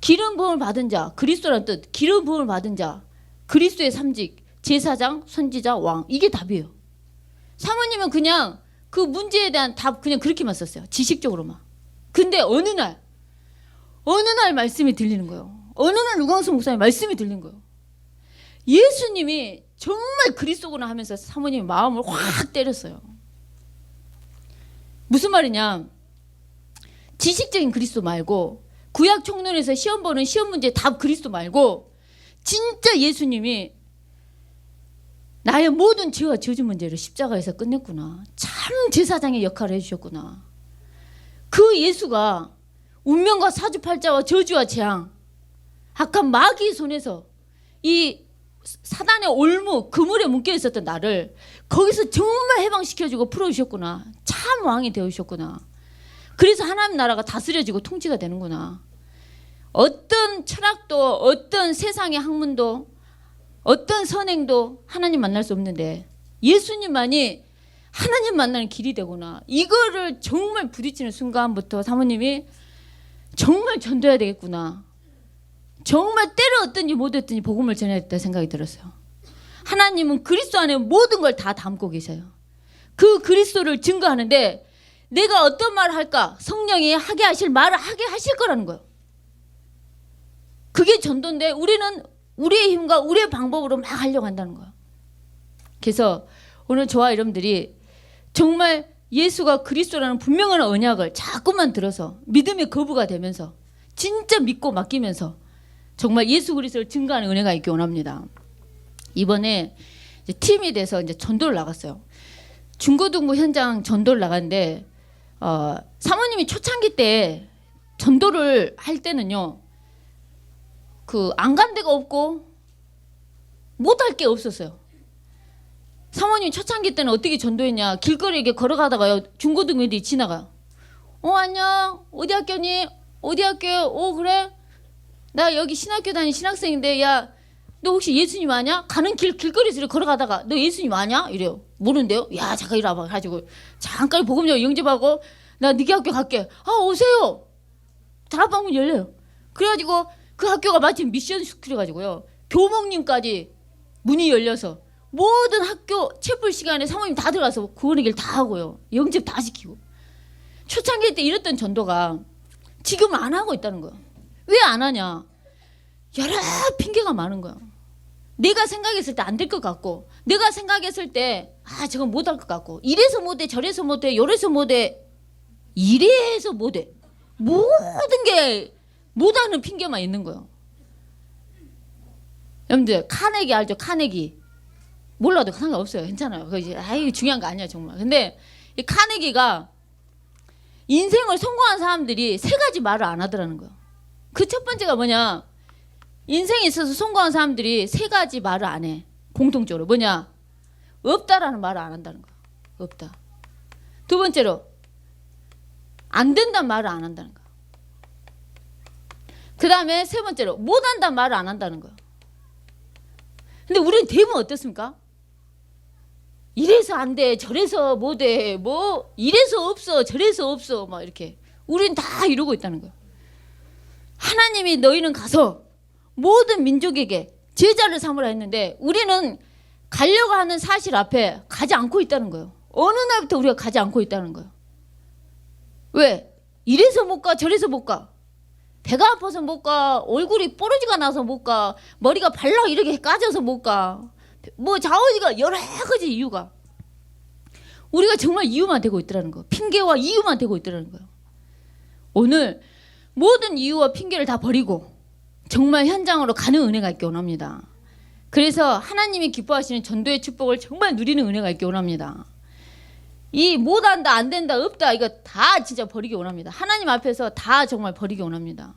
기름 부음을 받은 자, 그리스도란 뜻, 기름 부음을 받은 자, 그리스도의 삼직, 제사장, 선지자, 왕, 이게 답이에요. 사모님은 그냥 그 문제에 대한 답 그냥 그렇게만 썼어요. 지식적으로만. 근데 어느 날 말씀이 들리는 거예요. 어느 날 유광수 목사님 말씀이 들린 거예요. 예수님이 정말 그리스도구나 하면서 사모님의 마음을 확 때렸어요. 무슨 말이냐? 지식적인 그리스도 말고, 구약 총론에서 시험 보는 시험 문제 답 그리스도 말고, 진짜 예수님이 나의 모든 죄와 저주 문제를 십자가에서 끝냈구나. 참 제사장의 역할을 해주셨구나. 그 예수가 운명과 사주팔자와 저주와 재앙, 악한 마귀의 손에서 이 사단의 올무, 그물에 묶여 있었던 나를 거기서 정말 해방시켜주고 풀어주셨구나. 참 왕이 되어주셨구나. 그래서 하나님 나라가 다스려지고 통치가 되는구나. 어떤 철학도, 어떤 세상의 학문도, 어떤 선행도 하나님 만날 수 없는데 예수님만이 하나님 만나는 길이 되구나. 이거를 정말 부딪히는 순간부터 사모님이 정말 전도해야 되겠구나. 정말 때려 얻든지 못 얻든지 복음을 전해야 겠다 생각이 들었어요. 하나님은 그리스도 안에 모든 걸 다 담고 계세요. 그 그리스도를 증거하는데 내가 어떤 말을 할까? 성령이 하게 하실 말을 하게 하실 거라는 거예요. 그게 전도인데 우리는 우리의 힘과 우리의 방법으로 막 하려고 한다는 거예요. 그래서 오늘 저와 여러분들이 정말 예수가 그리스도라는 분명한 언약을 자꾸만 들어서 믿음의 거부가 되면서 진짜 믿고 맡기면서 정말 예수 그리스도를 증거하는 은혜가 있기 원합니다. 이번에 이제 팀이 돼서 이제 전도를 나갔어요. 중고등부 현장 전도를 나갔는데 사모님이 초창기 때 전도를 할 때는요, 그 안 간 데가 없고 못할 게 없었어요. 사모님 초창기 때는 어떻게 전도했냐? 길거리에 이렇게 걸어가다가요, 중고등부 애들이 지나가요. 안녕, 어디 학교니? 어디 학교요? 그래? 나 여기 신학교 다니는 신학생인데, 야, 너 혹시 예수님 아냐? 가는 길거리에서 이렇게 걸어가다가 너 예수님 아냐? 이래요. 모르는데요? 야, 잠깐 이리 와봐. 가지고 잠깐 복음적 영접하고 나 네게 학교 갈게. 오세요. 다락방 문 열려요. 그래가지고 그 학교가 마침 미션 스쿨해가지고요. 교목님까지 문이 열려서 모든 학교 채플 시간에 사모님 다 들어가서 구원의 길 다 하고요. 영접 다 시키고. 초창기 때 이랬던 전도가 지금 안 하고 있다는 거예요. 왜 안 하냐? 여러 핑계가 많은 거예요. 내가 생각했을 때 안 될 것 같고, 내가 생각했을 때 저건 못할 것 같고, 이래서 못해, 저래서 못해, 요래서 못해, 이래서 못해. 모든 게 못하는 핑계만 있는 거예요. 여러분들 카네기 알죠? 카네기. 몰라도 상관없어요. 괜찮아요. 중요한 거 아니야 정말. 근데 이 카네기가 인생을 성공한 사람들이 세 가지 말을 안 하더라는 거예요. 그 첫 번째가 뭐냐? 인생에 있어서 성공한 사람들이 세 가지 말을 안 해. 공통적으로 뭐냐? 없다라는 말을 안 한다는 거예요. 없다. 두 번째로 안 된다는 말을 안 한다는 거예요. 그 다음에 세 번째로 못한다는 말을 안 한다는 거예요. 근데 우리는 대부분 어떻습니까? 이래서 안 돼, 저래서 못해, 뭐 이래서 없어, 저래서 없어, 막 이렇게 우리는 다 이러고 있다는 거예요. 하나님이 너희는 가서 모든 민족에게 제자를 삼으라 했는데 우리는 가려고 하는 사실 앞에 가지 않고 있다는 거예요. 어느 날부터 우리가 가지 않고 있다는 거예요. 왜? 이래서 못 가, 저래서 못 가. 배가 아파서 못 가, 얼굴이 뽀르지가 나서 못 가, 머리가 발락 이렇게 까져서 못 가. 뭐 좌우지가 여러 가지 이유가. 우리가 정말 이유만 되고 있더라는 거. 핑계와 이유만 되고 있더라는 거예요. 오늘 모든 이유와 핑계를 다 버리고 정말 현장으로 가는 은혜가 있기 원합니다. 그래서 하나님이 기뻐하시는 전도의 축복을 정말 누리는 은혜가 있기 원합니다. 이 못한다, 안 된다, 없다 이거 다 진짜 버리기 원합니다. 하나님 앞에서 다 정말 버리기 원합니다.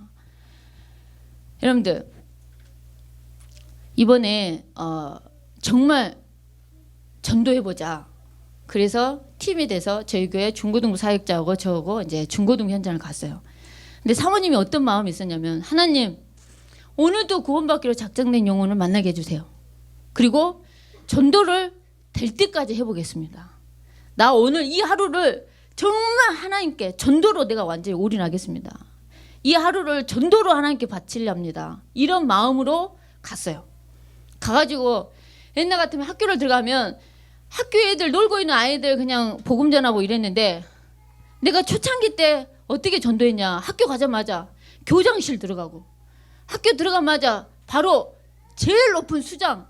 여러분들 이번에 정말 전도해보자. 그래서 팀이 돼서 저희 교회 중고등부 사역자하고 저하고 이제 중고등 현장을 갔어요. 근데 사모님이 어떤 마음이 있었냐면 하나님 오늘도 구원받기로 작정된 영혼을 만나게 해주세요. 그리고 전도를 될 때까지 해보겠습니다. 나 오늘 이 하루를 정말 하나님께 전도로 내가 완전히 올인하겠습니다. 이 하루를 전도로 하나님께 바치려 합니다. 이런 마음으로 갔어요. 가가지고 옛날 같으면 학교를 들어가면 학교 애들 놀고 있는 아이들 그냥 복음 전하고 이랬는데 내가 초창기 때 어떻게 전도했냐. 학교 가자마자 교장실 들어가고 학교 들어가자마자 바로 제일 높은 수장,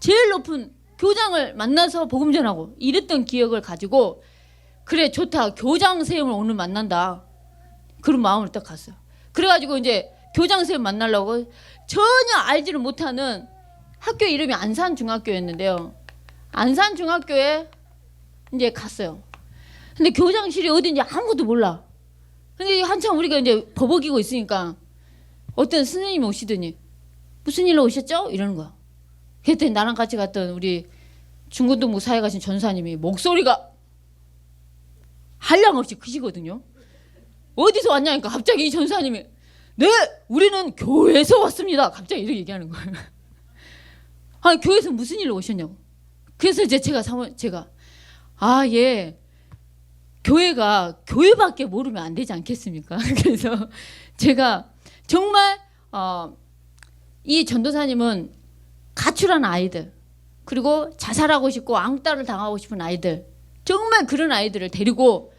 제일 높은 교장을 만나서 복음 전하고 이랬던 기억을 가지고 그래 좋다. 교장 선생님을 오늘 만난다. 그런 마음으로 딱 갔어요. 그래가지고 이제 교장 선생님 만나려고 전혀 알지를 못하는 학교 이름이 안산중학교였는데요. 안산중학교에 이제 갔어요. 근데 교장실이 어딘지 아무것도 몰라. 근데 한참 우리가 이제 버벅이고 있으니까 어떤 선생님이 오시더니 무슨 일로 오셨죠? 이러는 거야. 그랬더니 나랑 같이 갔던 우리 중고등부 사회 가신 전사님이 목소리가 한량없이 크시거든요. 어디서 왔냐니까 갑자기 이 전사님이 네 우리는 교회에서 왔습니다. 갑자기 이렇게 얘기하는 거예요. 아니 교회에서 무슨 일로 오셨냐고. 그래서 이제 제가 예 교회가 교회밖에 모르면 안 되지 않겠습니까? 그래서 제가 정말 이 전도사님은 가출한 아이들 그리고 자살하고 싶고 왕따를 당하고 싶은 아이들 정말 그런 아이들을 데리고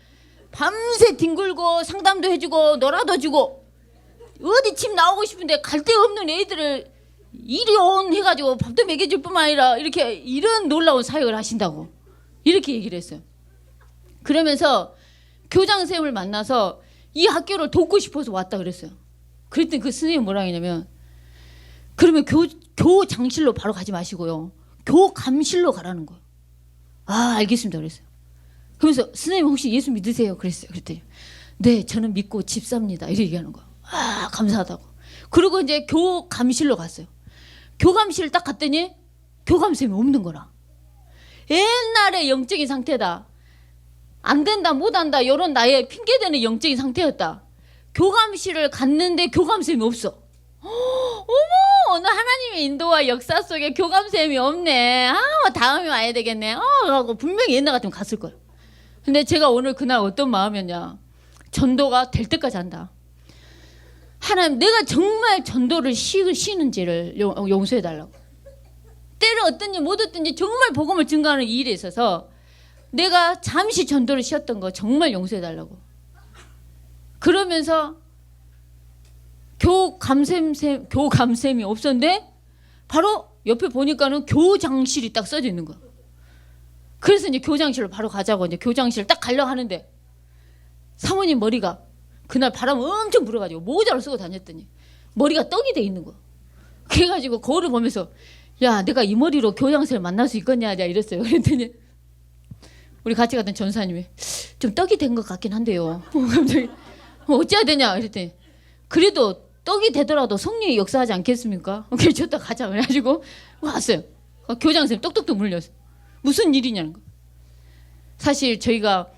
밤새 뒹굴고 상담도 해주고 놀아도 주고 어디 집 나오고 싶은데 갈 데 없는 애들을 이리온 해가지고 밥도 먹여줄 뿐만 아니라 이렇게 이런 놀라운 사역을 하신다고 이렇게 얘기를 했어요. 그러면서 교장 선생님을 만나서 이 학교를 돕고 싶어서 왔다 그랬어요. 그랬더니 그 선생님이 뭐라 했냐면 그러면 교장실로 바로 가지 마시고요. 교감실로 가라는 거예요. 아 알겠습니다 그랬어요. 그러면서 선생님 혹시 예수 믿으세요? 그랬어요. 그랬더니 네 저는 믿고 집 삽니다. 이렇게 얘기하는 거예요. 아 감사하다고. 그리고 이제 교감실로 갔어요. 교감실 딱 갔더니 교감선생님이 없는 거라. 옛날에 영적인 상태다. 안 된다 못한다 이런 나의 핑계대는 영적인 상태였다. 교감실을 갔는데 교감선생님이 없어. 어머 오늘 하나님의 인도와 역사 속에 교감선생님이 없네. 다음에 와야 되겠네. 하고 분명히 옛날 같으면 갔을 거예요. 근데 제가 오늘 그날 어떤 마음이었냐. 전도가 될 때까지 한다. 하나님 내가 정말 전도를 쉬는지를 용서해 달라고. 때를 얻든지 못 얻든지 정말 복음을 증거하는 이 일에 있어서 내가 잠시 전도를 쉬었던 거 정말 용서해 달라고. 그러면서 교감샘이 없었는데 바로 옆에 보니까는 교장실이 딱 써져 있는 거야. 그래서 이제 교장실로 바로 가자고 이제 교장실 딱 가려고 하는데 사모님 머리가 그날 바람 엄청 불어가지고 모자를 쓰고 다녔더니 머리가 떡이 돼 있는 거야. 그래가지고 거울을 보면서 야 내가 이 머리로 교장실 만날 수 있겠냐 이랬어요. 그랬더니 우리 같이 갔던 전사님이 좀 떡이 된 것 같긴 한데요. 갑자기 어찌해야 되냐 그랬더니 그래도 떡이 되더라도 성령이 역사하지 않겠습니까? 그래서 저도 가자 그래가지고 왔어요. 교장선생님 똑똑똑 물렸어요. 무슨 일이냐는 거. 사실 저희가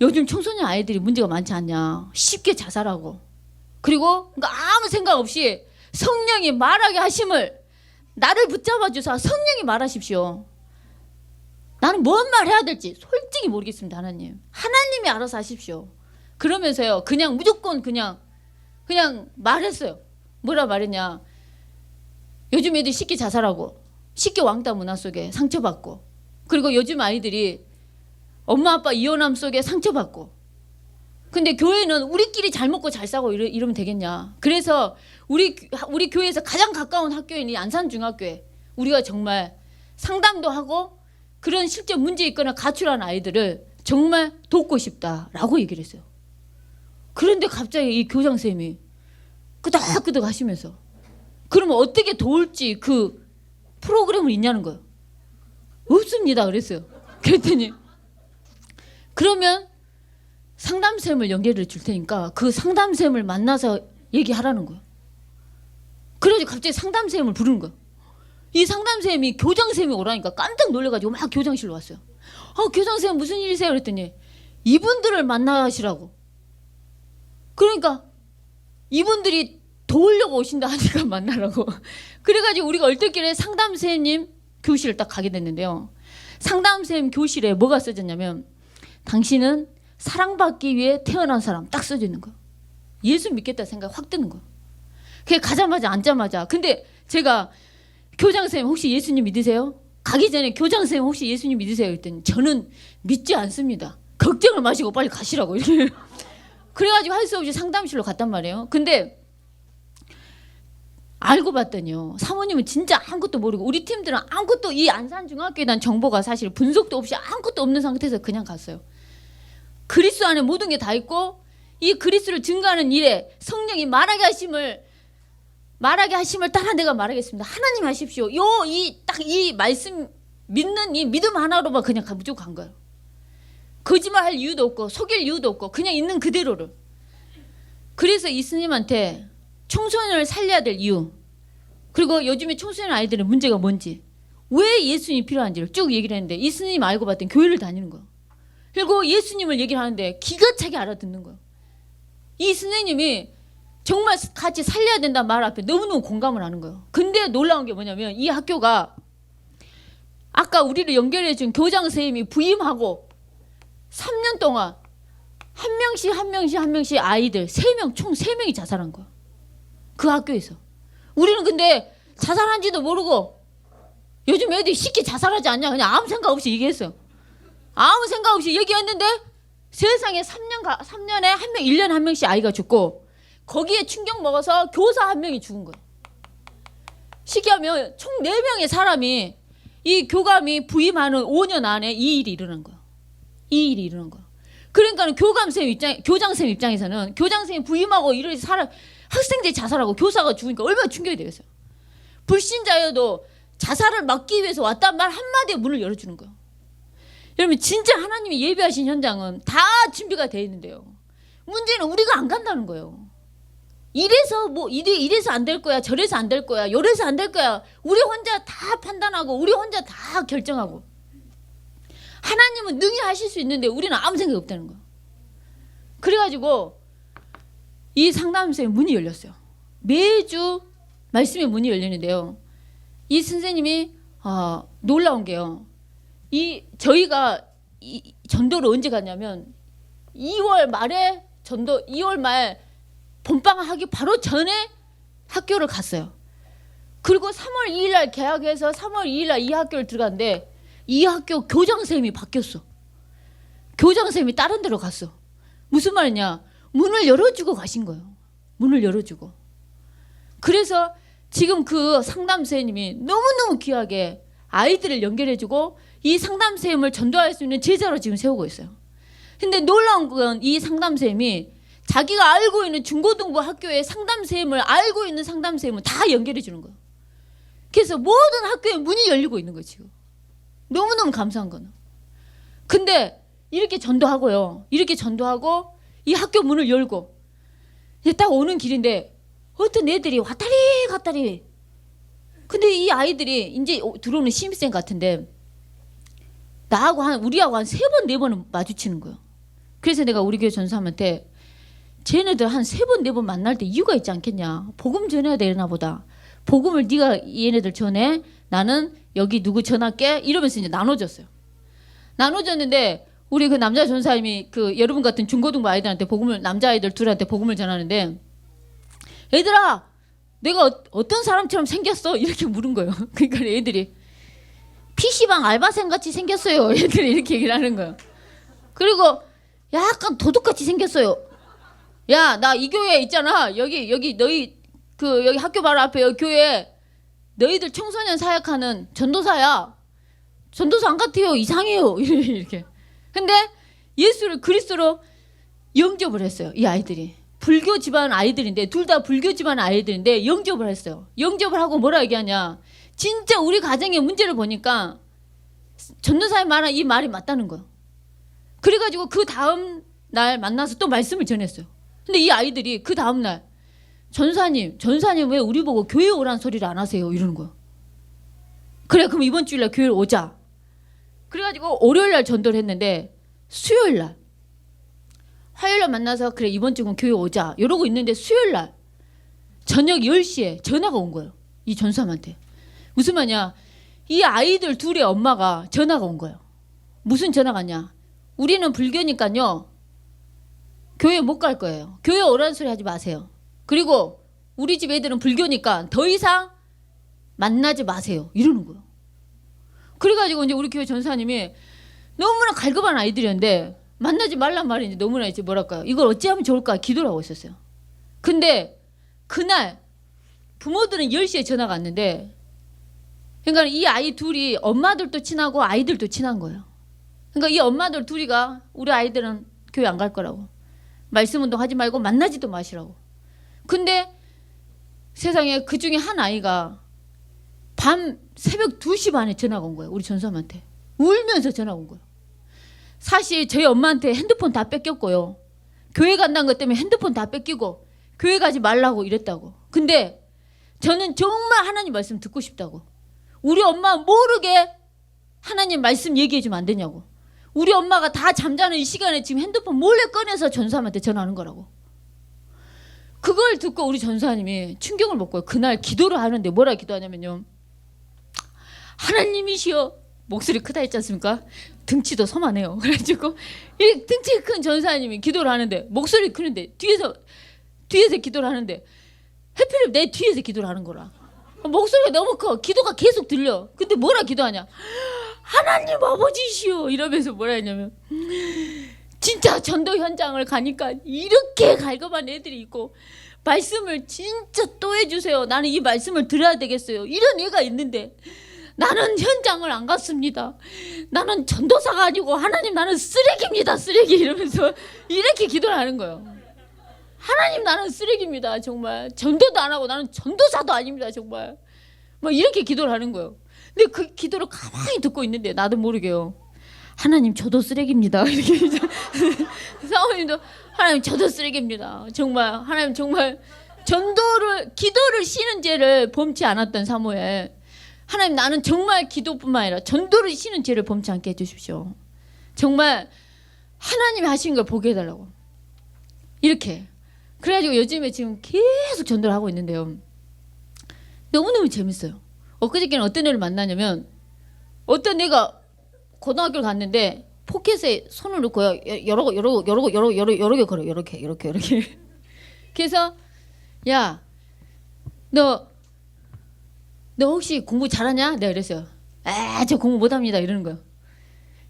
요즘 청소년 아이들이 문제가 많지 않냐. 쉽게 자살하고 그리고 그러니까 아무 생각 없이 성령이 말하게 하심을 나를 붙잡아 주사 성령이 말하십시오. 나는 뭔 말 해야 될지 솔직히 모르겠습니다. 하나님이 알아서 하십시오. 그러면서요 그냥 무조건 그냥 말했어요. 뭐라 말했냐. 요즘 애들이 쉽게 자살하고 쉽게 왕따 문화 속에 상처받고 그리고 요즘 아이들이 엄마 아빠 이혼함 속에 상처받고 근데 교회는 우리끼리 잘 먹고 잘 싸고 이러면 되겠냐. 그래서 우리 교회에서 가장 가까운 학교인 이 안산중학교에 우리가 정말 상담도 하고 그런 실제 문제 있거나 가출한 아이들을 정말 돕고 싶다라고 얘기를 했어요. 그런데 갑자기 이 교장선생님이 끄덕끄덕 하시면서 그러면 어떻게 도울지 그 프로그램을 있냐는 거예요. 없습니다 그랬어요. 그랬더니 그러면 상담쌤을 연결해 줄 테니까 그 상담쌤을 만나서 얘기하라는 거예요. 그래서 갑자기 상담쌤을 부르는 거예요. 이 상담쌤이 교장쌤이 오라니까 깜짝 놀래가지고 막 교장실로 왔어요. 교장쌤 무슨 일이세요? 그랬더니 이분들을 만나시라고. 그러니까 이분들이 도우려고 오신다 하니까 만나라고. 그래가지고 우리가 얼떨결에 상담쌤님 교실을 딱 가게 됐는데요. 상담쌤 교실에 뭐가 써졌냐면 당신은 사랑받기 위해 태어난 사람 딱 써져 있는 거예요. 예수 믿겠다 생각 확 드는 거예요. 그게 가자마자 앉자마자 근데 제가 교장선생님 혹시 예수님 믿으세요? 가기 전에 교장선생님 혹시 예수님 믿으세요? 그랬더니 저는 믿지 않습니다. 걱정을 마시고 빨리 가시라고 이렇게. 그래가지고 할 수 없이 상담실로 갔단 말이에요. 근데 알고 봤더니요 사모님은 진짜 아무것도 모르고 우리 팀들은 아무것도 이 안산중학교에 대한 정보가 사실 분석도 없이 아무것도 없는 상태에서 그냥 갔어요. 그리스 안에 모든 게 다 있고 이 그리스를 증거하는 일에 성령이 말하게 하심을 따라 내가 말하겠습니다. 하나님 하십시오. 딱 이 말씀 믿는 이 믿음 하나로만 그냥 무조건 간 거예요. 거짓말할 이유도 없고 속일 이유도 없고 그냥 있는 그대로를. 그래서 이 스님한테 청소년을 살려야 될 이유 그리고 요즘에 청소년 아이들의 문제가 뭔지 왜 예수님이 필요한지를 쭉 얘기를 했는데 이 스님 알고 봤더니 교회를 다니는 거예요. 그리고 예수님을 얘기를 하는데 기가 차게 알아듣는 거예요. 이 선생님이 정말 같이 살려야 된다는 말 앞에 너무너무 공감을 하는 거예요. 근데 놀라운 게 뭐냐면 이 학교가 아까 우리를 연결해 준 교장 선생님이 부임하고 3년 동안 한 명씩 아이들 3명 총 3명이 자살한 거야. 그 학교에서. 우리는 근데 자살한지도 모르고 요즘 애들이 쉽게 자살하지 않냐 그냥 아무 생각 없이 얘기했어요. 아무 생각 없이 얘기했는데 세상에 3년에 한 명 1년에 한 명씩 아이가 죽고 거기에 충격 먹어서 교사 한 명이 죽은 거예요. 쉽게 하면 총 4명의 사람이 이 교감이 부임하는 5년 안에 이 일이 일어난 거예요. 이 일이 일어난 거예요. 그러니까 교장선생님 입장에서는 교장선생님 부임하고 이런 사람 학생들이 자살하고 교사가 죽으니까 얼마나 충격이 되겠어요. 불신자여도 자살을 막기 위해서 왔단 말 한마디에 문을 열어주는 거예요. 여러분 진짜 하나님이 예비하신 현장은 다 준비가 되어 있는데요. 문제는 우리가 안 간다는 거예요. 이래서 안 될 거야. 저래서 안 될 거야. 요래서 안 될 거야. 우리 혼자 다 판단하고 우리 혼자 다 결정하고 하나님은 능히 하실 수 있는데 우리는 아무 생각이 없다는 거예요. 그래가지고 이 상담소의 문이 열렸어요. 매주 말씀의 문이 열리는데요. 이 선생님이 놀라운 게요. 저희가 전도를 언제 갔냐면 2월 말 봄방학 하기 바로 전에 학교를 갔어요. 그리고 3월 2일 날 개학해서 3월 2일 날 이 학교를 들어갔는데 이 학교 교장 선생님이 바뀌었어. 교장 선생님이 다른 데로 갔어. 무슨 말이냐? 문을 열어주고 가신 거예요. 문을 열어주고. 그래서 지금 그 상담 선생님이 너무너무 귀하게 아이들을 연결해주고 이 상담 선생님을 전도할 수 있는 제자로 지금 세우고 있어요. 근데 놀라운 건 이 상담 선생님이 자기가 알고 있는 중고등부 학교의 상담 선생님을 알고 있는 상담 선생님을 다 연결해 주는 거예요. 그래서 모든 학교에 문이 열리고 있는 거예요, 지금. 너무너무 감사한 거는. 근데 이렇게 전도하고요. 이렇게 전도하고 이 학교 문을 열고 이제 딱 오는 길인데 어떤 애들이 왔다리 갔다리. 근데 이 아이들이 이제 들어오는 신입생 같은데 우리하고 한 3번, 4번은 마주치는 거예요. 그래서 내가 우리 교회 전사님한테 쟤네들 한 3번, 4번 만날 때 이유가 있지 않겠냐. 복음 전해야 되나 보다. 복음을 네가 얘네들 전해. 나는 여기 누구 전할게. 이러면서 이제 나눠줬어요. 나눠줬는데 우리 그 남자 전사님이 그 여러분 같은 중고등부 아이들한테 남자아이들 둘한테 복음을 전하는데 얘들아 내가 어떤 사람처럼 생겼어? 이렇게 물은 거예요. 그러니까 애들이 PC방 알바생 같이 생겼어요. 애들이 이렇게 얘기를 하는 거예요. 그리고 약간 도둑같이 생겼어요. 야, 나 이 교회 있잖아. 여기 너희 여기 학교 바로 앞에 여기 교회 너희들 청소년 사역하는 전도사야. 전도사 안 같아요. 이상해요. 이렇게. 근데 예수를 그리스도로 영접을 했어요. 이 아이들이. 불교 집안 아이들인데 둘 다 불교 집안 아이들인데 영접을 했어요. 영접을 하고 뭐라 얘기하냐. 진짜 우리 가정의 문제를 보니까 전도사의 말한 이 말이 맞다는 거예요. 그래가지고 그 다음 날 만나서 또 말씀을 전했어요. 근데 이 아이들이 그 다음 날 전사님 왜 우리 보고 교회 오라는 소리를 안 하세요? 이러는 거예요. 그래 그럼 이번 주일날 교회 오자. 그래가지고 월요일날 전도를 했는데 수요일날 화요일날 만나서 그래 이번 주는 교회 오자 이러고 있는데 수요일날 저녁 10시에 전화가 온 거예요. 이 전사님한테. 무슨 말이냐. 이 아이들 둘의 엄마가 전화가 온 거예요. 무슨 전화가 왔냐. 우리는 불교니까요. 교회 못 갈 거예요. 교회 오라는 소리 하지 마세요. 그리고 우리 집 애들은 불교니까 더 이상 만나지 마세요. 이러는 거예요. 그래가지고 이제 우리 교회 전사님이 너무나 갈급한 아이들이었는데 만나지 말란 말이 이제 너무나 이제 뭐랄까요. 이걸 어찌하면 좋을까 기도를 하고 있었어요. 근데 그날 부모들은 10시에 전화가 왔는데 그러니까 이 아이 둘이 엄마들도 친하고 아이들도 친한 거예요. 그러니까 이 엄마들 둘이가 우리 아이들은 교회 안 갈 거라고. 말씀 운동 하지 말고 만나지도 마시라고. 근데 세상에 그 중에 한 아이가 밤 새벽 2시 반에 전화가 온 거예요. 우리 전사님한테. 울면서 전화가 온 거예요. 사실 저희 엄마한테 핸드폰 다 뺏겼고요. 교회 간다는 것 때문에 핸드폰 다 뺏기고 교회 가지 말라고 이랬다고. 근데 저는 정말 하나님 말씀 듣고 싶다고. 우리 엄마 모르게 하나님 말씀 얘기해 주면 안 되냐고. 우리 엄마가 다 잠자는 이 시간에 지금 핸드폰 몰래 꺼내서 전사님한테 전화하는 거라고. 그걸 듣고 우리 전사님이 충격을 먹고요. 그날 기도를 하는데 뭐라 기도하냐면요. 하나님이시여. 목소리 크다 했지 않습니까? 등치도 서만해요. 그래가지고 이 등치 큰 전사님이 기도를 하는데 목소리 크는데 뒤에서 기도를 하는데 해필이면 내 뒤에서 기도를 하는 거라. 목소리가 너무 커. 기도가 계속 들려. 근데 뭐라 기도하냐. 하나님 아버지시여 이러면서 뭐라 했냐면 진짜 전도 현장을 가니까 이렇게 갈급한 애들이 있고 말씀을 진짜 또 해주세요. 나는 이 말씀을 들어야 되겠어요. 이런 애가 있는데 나는 현장을 안 갔습니다. 나는 전도사가 아니고 하나님 나는 쓰레기입니다. 쓰레기 이러면서 이렇게 기도를 하는 거예요. 하나님 나는 쓰레기입니다. 정말 전도도 안 하고 나는 전도사도 아닙니다. 정말 뭐 이렇게 기도를 하는 거예요. 근데 그 기도를 가만히 듣고 있는데 나도 모르게요. 하나님 저도 쓰레기입니다. 이렇게 사모님도 하나님 저도 쓰레기입니다. 정말 하나님 정말 기도를 쉬는 죄를 범치 않았던 사모엘. 하나님 나는 정말 기도뿐만 아니라 전도를 쉬는 죄를 범치 않게 해주십시오. 정말 하나님이 하신 걸 보게 해달라고. 이렇게. 그래가지고 요즘에 지금 계속 전도를 하고 있는데요. 너무너무 재밌어요. 엊그저께는 어떤 애를 만나냐면 어떤 애가 고등학교를 갔는데 포켓에 손을 넣고 여러 개 걸어. 이렇게. 그래서 야, 너 혹시 공부 잘하냐? 내가 이랬어요. 저 공부 못합니다. 이러는 거야.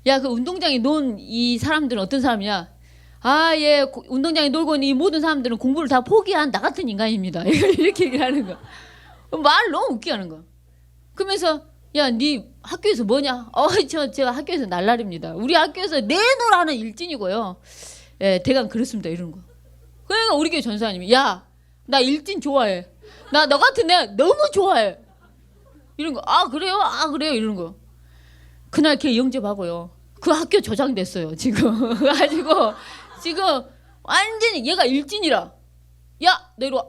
야, 그 운동장에 논 이 사람들은 어떤 사람이냐? 얘 운동장에 놀고 있는 이 모든 사람들은 공부를 다 포기한 나 같은 인간입니다. 이렇게 얘기를 하는 거야. 말 너무 웃기게 하는 거야. 그러면서 야, 네 학교에서 뭐냐? 제가 학교에서 날라리입니다. 우리 학교에서 내노라는 일진이고요. 예, 대강 그렇습니다. 이러는 거야. 그러니까 우리 교회 전사님이 야, 나 일진 좋아해. 나 너 같은 애 너무 좋아해. 이런 거. 그래요? 그래요? 이러는 거. 그날 걔 영접하고요. 그 학교 조장됐어요. 지금. 가지고 지금 완전히 얘가 일진이라. 야, 너 이리 와.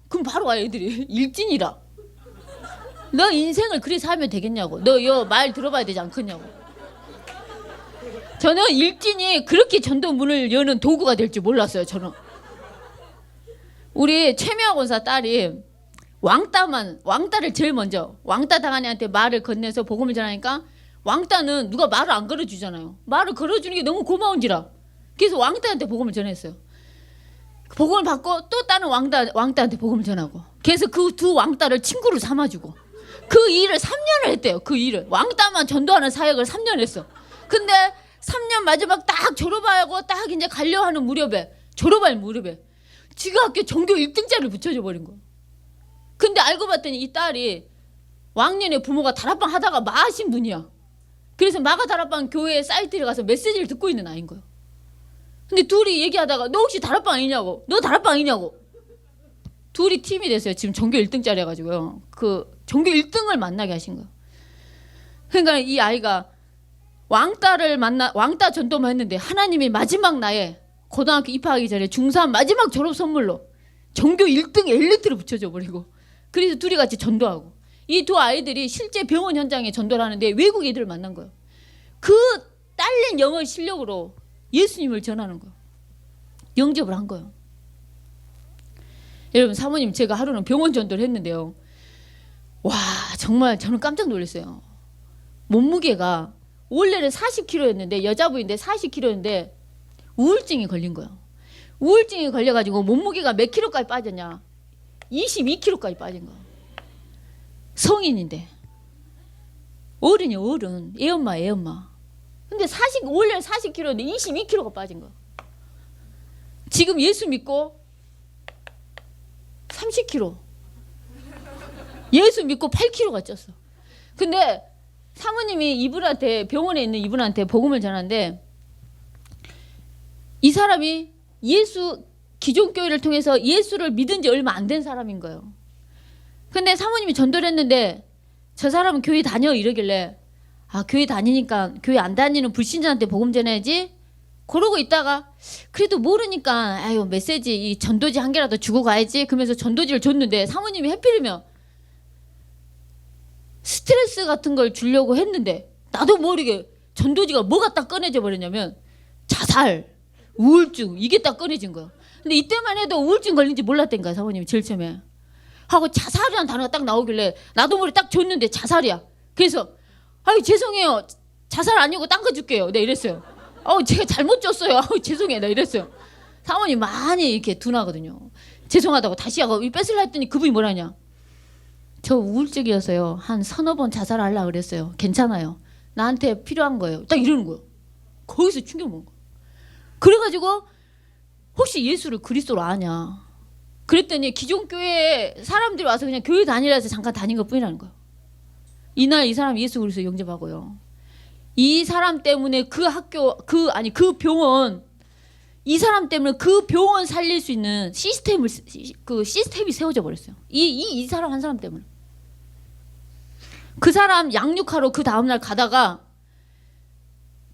그럼 바로 와 애들이. 일진이라. 너 인생을 그리 살면 되겠냐고. 너 요 말 들어봐야 되지 않겠냐고. 저는 일진이 그렇게 전도 문을 여는 도구가 될 줄 몰랐어요. 저는. 우리 최미화 권사 딸이 왕따를 제일 먼저 왕따 당한 애한테 말을 건네서 복음을 전하니까 왕따는 누가 말을 안 걸어주잖아요. 말을 걸어주는 게 너무 고마운지라. 그래서 왕따한테 복음을 전했어요. 복음을 받고 또 다른 왕따한테 복음을 전하고. 그래서 그 두 왕따를 친구를 삼아주고 그 일을 3년을 했대요. 그 일을 왕따만 전도하는 사역을 3년 했어. 근데 3년 마지막 딱 졸업하고 딱 이제 가려 하는 무렵에 졸업할 무렵에 지가 학교 전교 1등짜리를 붙여줘 버린 거야. 근데 알고 봤더니 이 딸이 왕년에 부모가 다락방 하다가 마하신 분이야. 그래서 마가 다락방 교회 사이트에 가서 메시지를 듣고 있는 아이인 거야. 근데 둘이 얘기하다가 너 혹시 다락방 아니냐고. 너 다락방 아니냐고. 둘이 팀이 됐어요. 지금 전교 1등짜리 해가지고요. 그 전교 1등을 만나게 하신 거야. 그러니까 이 아이가 왕따 전도만 했는데 하나님이 마지막 나에 고등학교 입학하기 전에 중3 마지막 졸업 선물로 전교 1등 엘리트를 붙여줘 버리고 그래서 둘이 같이 전도하고 이 두 아이들이 실제 병원 현장에 전도를 하는데 외국 애들을 만난 거예요. 그 딸린 영어 실력으로 예수님을 전하는 거예요. 영접을 한 거예요. 여러분 사모님 제가 하루는 병원 전도를 했는데요. 와 정말 저는 깜짝 놀랐어요. 몸무게가 원래는 40kg였는데 여자분인데 40kg인데 우울증이 걸린 거예요. 우울증이 걸려가지고 몸무게가 몇 킬로까지 빠졌냐? 22kg까지 빠진 거예요. 성인인데 어른이요 어른 애엄마. 근데 원래 40kg인데 22kg가 빠진 거예요. 지금 예수 믿고 30kg. 예수 믿고 8kg가 쪘어. 근데 사모님이 이분한테 병원에 있는 이분한테 복음을 전하는데 이 사람이 기존 교회를 통해서 예수를 믿은 지 얼마 안 된 사람인 거예요. 근데 사모님이 전도를 했는데 저 사람은 교회 다녀 이러길래 교회 다니니까 교회 안 다니는 불신자한테 복음 전해야지 그러고 있다가 그래도 모르니까 메시지 이 전도지 한 개라도 주고 가야지 그러면서 전도지를 줬는데 사모님이 해필이면 스트레스 같은 걸 주려고 했는데 나도 모르게 전도지가 뭐가 딱 꺼내져 버렸냐면 자살, 우울증 이게 딱 꺼내진 거야. 근데 이때만 해도 우울증 걸린지 몰랐다니까 사모님이 제일 처음에 하고 자살이라는 단어가 딱 나오길래 나도 모르게 딱 줬는데 자살이야. 그래서 죄송해요 자살 아니고 딴 거 줄게요. 내가 이랬어요. 제가 잘못 줬어요. 죄송해요. 내가 이랬어요. 사모님 많이 이렇게 둔하거든요. 죄송하다고 다시 하고 뺏으려 했더니 그분이 뭐라냐 저 우울증이어서요 한 서너 번 자살하려고 그랬어요. 괜찮아요. 나한테 필요한 거예요. 딱 이러는 거예요. 거기서 충격 먹은 거예요. 그래가지고 혹시 예수를 그리스도로 아냐 그랬더니 기존 교회에 사람들이 와서 그냥 교회 다니라 해서 잠깐 다닌 것 뿐이라는 거예요. 이날 이 사람 예수 그리스도 영접하고요. 이 사람 때문에 그 병원 이 사람 때문에 그 병원 살릴 수 있는 시스템이 세워져 버렸어요. 이 사람 한 사람 때문에. 그 사람 양육하러 그 다음날 가다가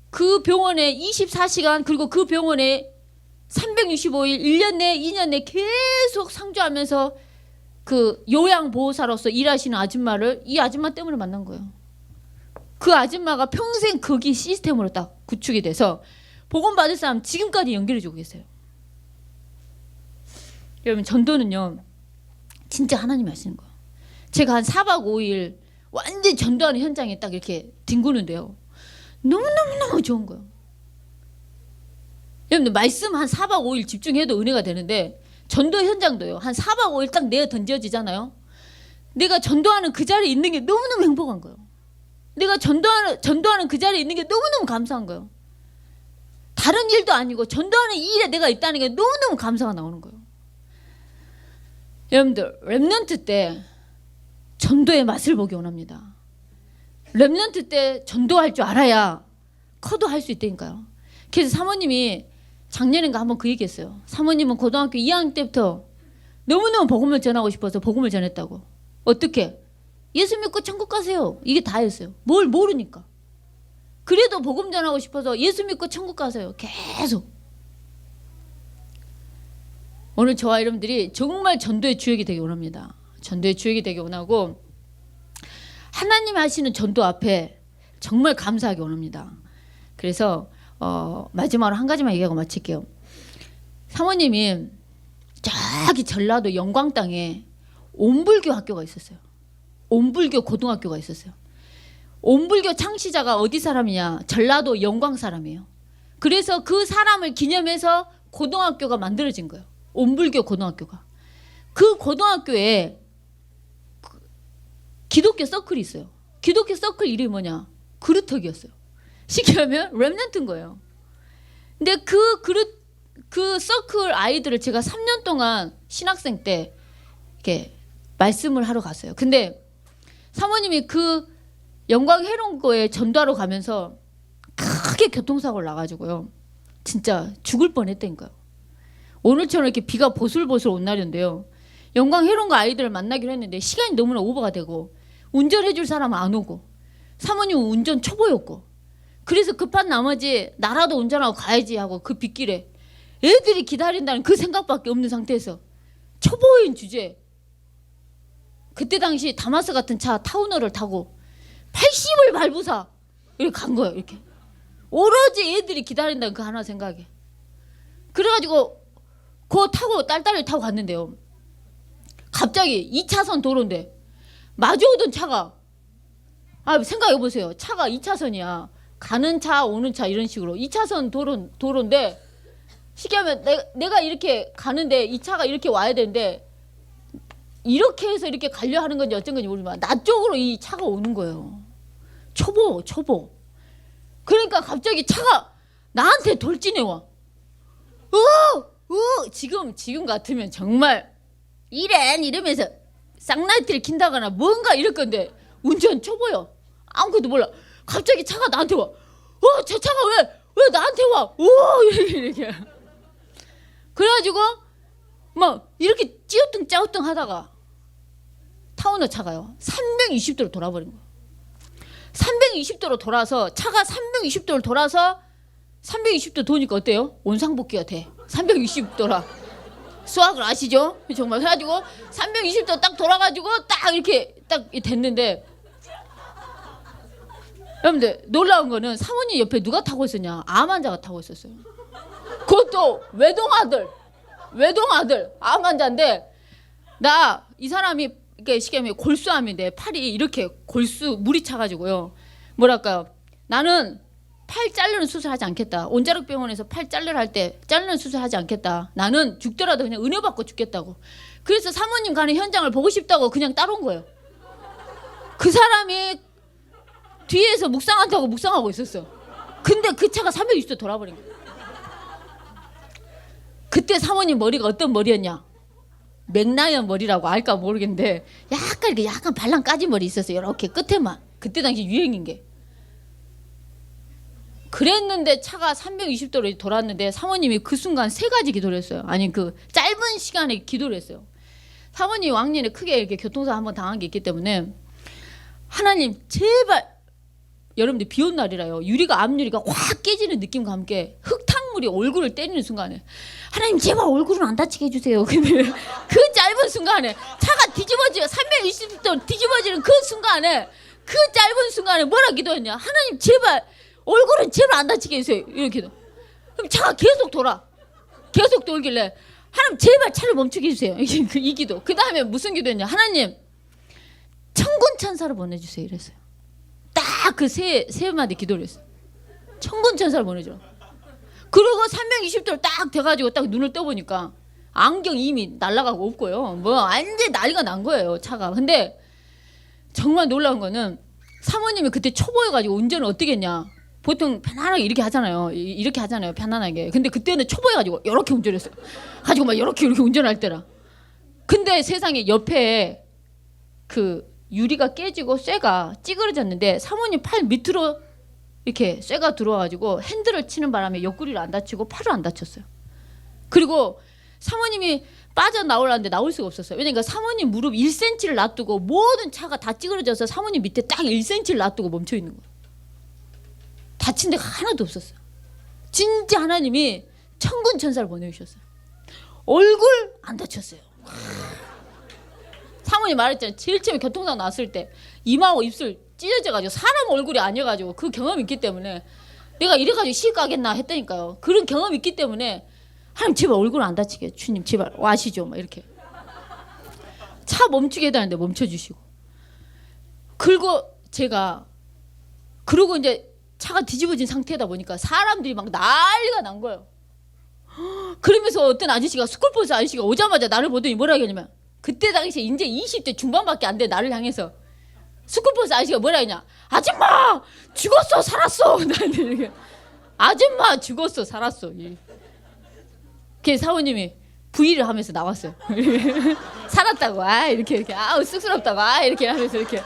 그 병원에 24시간 그리고 그 병원에 365일 1년 내 2년 내 계속 상주하면서 그 요양보호사로서 일하시는 아줌마를 이 아줌마 때문에 만난 거예요. 그 아줌마가 평생 거기 시스템으로 딱 구축이 돼서 복음 받을 사람 지금까지 연결해주고 계세요. 여러분 전도는요 진짜 하나님이 하시는 거예요. 제가 한 4박 5일 완전 전도하는 현장에 딱 이렇게 뒹구는데요. 너무너무너무 좋은 거예요. 여러분들 말씀 한 4박 5일 집중해도 은혜가 되는데 전도 현장도요. 한 4박 5일 딱 내어 던져지잖아요. 내가 전도하는 그 자리에 있는 게 너무너무 행복한 거예요. 내가 전도하는 그 자리에 있는 게 너무너무 감사한 거예요. 다른 일도 아니고 전도하는 이 일에 내가 있다는 게 너무너무 감사가 나오는 거예요. 여러분들, 렘넌트 때 전도의 맛을 보기 원합니다. 렘넌트 때 전도할 줄 알아야 커도 할 수 있다니까요. 그래서 사모님이 작년인가 한번 그 얘기했어요. 사모님은 고등학교 2학년 때부터 너무너무 복음을 전하고 싶어서 복음을 전했다고. 어떻게? 예수 믿고 천국 가세요. 이게 다였어요. 뭘 모르니까. 그래도 복음 전하고 싶어서 예수 믿고 천국 가세요. 계속. 오늘 저와 여러분들이 정말 전도의 주역이 되기 원합니다. 전도의 주역이 되기 원하고 하나님이 하시는 전도 앞에 정말 감사하기 원합니다. 그래서 마지막으로 한 가지만 얘기하고 마칠게요. 사모님이 저기 전라도 영광 땅에 온불교 학교가 있었어요. 온불교 고등학교가 있었어요. 온불교 창시자가 어디 사람이냐? 전라도 영광 사람이에요. 그래서 그 사람을 기념해서 고등학교가 만들어진 거예요. 온불교 고등학교가. 그 고등학교에 기독교 서클이 있어요. 기독교 서클 이름이 뭐냐? 그루터기였어요. 쉽게 하면 렘넌트인 거예요. 근데 그 서클 아이들을 제가 3년 동안 신학생 때 이렇게 말씀을 하러 갔어요. 근데 사모님이 그 영광 해롱고에 전도하러 가면서 크게 교통사고를 나가지고요. 진짜 죽을 뻔했다니까요. 오늘처럼 이렇게 비가 보슬보슬 온 날인데요. 영광 해롱고 아이들을 만나기로 했는데 시간이 너무나 오버가 되고 운전해줄 사람은 안 오고 사모님은 운전 초보였고 그래서 급한 나머지 나라도 운전하고 가야지 하고 그 빗길에 애들이 기다린다는 그 생각밖에 없는 상태에서 초보인 주제에 그때 당시 다마스 같은 차 타우너를 타고 80을 밟으사 이렇게 간 거예요. 이렇게 오로지 애들이 기다린다는 그 하나 생각에 그래가지고 그거 타고 딸딸이를 타고 갔는데요. 갑자기 2차선 도로인데 마주오던 차가 생각해보세요. 차가 2차선이야. 가는 차 오는 차 이런 식으로 2차선 도로인데 쉽게 하면 내가 이렇게 가는데 이 차가 이렇게 와야 되는데 이렇게 해서 이렇게 가려 하는 건지 어쩐 건지 모르지만 나 쪽으로 이 차가 오는 거예요. 초보. 그러니까 갑자기 차가 나한테 돌진해 와. 지금 같으면 정말 이러면서 쌍라이트를 킨다거나 뭔가 이럴 건데 운전 초보요. 아무것도 몰라. 갑자기 차가 나한테 와. 저 차가 왜 나한테 와? 이렇게. 그래가지고 막 이렇게 찌우뚱 하다가 타우너 차가요. 320도로 돌아버린 거예요. 320도로 돌아서 차가 320도를 돌아서 320도 도니까 어때요? 원상복귀가 돼. 320도라. 수학을 아시죠? 정말 그래가지고 320도 딱 돌아가지고 딱 이렇게 딱 됐는데 여러분들 놀라운 거는 사모님 옆에 누가 타고 있었냐? 암 환자가 타고 있었어요. 그것도 외동아들 암 환자인데 나 이 사람이 이게 쉽게 말하면 골수암인데 팔이 이렇게 골수 물이 차가지고요. 뭐랄까요? 나는 팔 자르는 수술하지 않겠다. 온자력병원에서 팔 자르려 할 때 자르는 수술하지 않겠다. 나는 죽더라도 그냥 은혜 받고 죽겠다고. 그래서 사모님 가는 현장을 보고 싶다고 그냥 따라온 거예요. 그 사람이 뒤에서 묵상한다고 묵상하고 있었어. 근데 그 차가 360도 돌아버린 거예요. 그때 사모님 머리가 어떤 머리였냐? 맥라이언 머리라고 알까 모르겠는데 약간 발랑 까진 머리 있었어요. 이렇게 끝에만. 그때 당시 유행인 게. 그랬는데 차가 320도로 돌았는데 사모님이 그 순간 3가지 기도를 했어요. 아니 그 짧은 시간에 기도를 했어요. 사모님이 왕년에 크게 이렇게 교통사고 한번 당한 게 있기 때문에 하나님 제발 여러분들 비 온 날이라요. 앞유리가 확 깨지는 느낌과 함께 흙탕물이 얼굴을 때리는 순간에 하나님 제발 얼굴은 안 다치게 해주세요. 근데 그 짧은 순간에 차가 320도 뒤집어지는 그 순간에 그 짧은 순간에 뭐라 기도했냐? 하나님 제발 얼굴은 제발 안 다치게 해주세요. 이렇게 기도. 그럼 차가 계속 돌길래 하나님 제발 차를 멈추게 해주세요. 이 기도. 그 다음에 무슨 기도했냐? 하나님 천군 천사를 보내주세요. 이랬어요. 딱 그 세 마디 기도를 했어요. 천군 천사를 보내줘. 그리고 320도를 딱 돼가지고 딱 눈을 떠보니까 안경 이미 날아가고 없고요. 뭐 완전 난리가 난 거예요, 차가. 근데 정말 놀라운 거는 사모님이 그때 초보여가지고 운전을 어떻게 했냐. 보통 편안하게 이렇게 하잖아요. 이렇게 하잖아요, 편안하게. 근데 그때는 초보여가지고 이렇게 운전했어요. 가지고 막 이렇게 운전할 때라. 근데 세상에 옆에 그 유리가 깨지고 쇠가 찌그러졌는데 사모님 팔 밑으로 이렇게 쇠가 들어와가지고 핸들을 치는 바람에 옆구리를 안 다치고 팔을 안 다쳤어요. 그리고 사모님이 빠져나오려는데 나올 수가 없었어요. 왜냐니까 사모님 무릎 1cm를 놔두고 모든 차가 다 찌그러져서 사모님 밑에 딱 1cm를 놔두고 멈춰 있는 거예요. 다친 데가 하나도 없었어요. 진짜 하나님이 천군 천사를 보내주셨어요. 얼굴 안 다쳤어요. 사모님 말했잖아요. 제일 처음에 교통사고 났을 때 이마하고 입술 찢어져가지고 사람 얼굴이 아니어가지고 그 경험이 있기 때문에 내가 이래가지고 시집 가겠나 했다니까요. 그런 경험이 있기 때문에 하나님 제발 얼굴 안 다치게 주님 제발 와시죠 막 이렇게 차 멈추게 해달라는데 멈춰주시고 그리고 제가 그러고 이제 차가 뒤집어진 상태다 보니까 사람들이 막 난리가 난 거예요. 그러면서 어떤 아저씨가 스쿨버스 아저씨가 오자마자 나를 보더니 뭐라 하냐면 그때 당시에 이제 20대 중반밖에 안 돼 나를 향해서 스쿨버스 아저씨가 뭐라 했냐. 아줌마 죽었어 살았어. 나한테 이렇게 아줌마 죽었어 살았어. 그 사모님이 V를 하면서 나왔어요. 살았다고 이렇게 아우 쑥스럽다고 이렇게 하면서 이렇게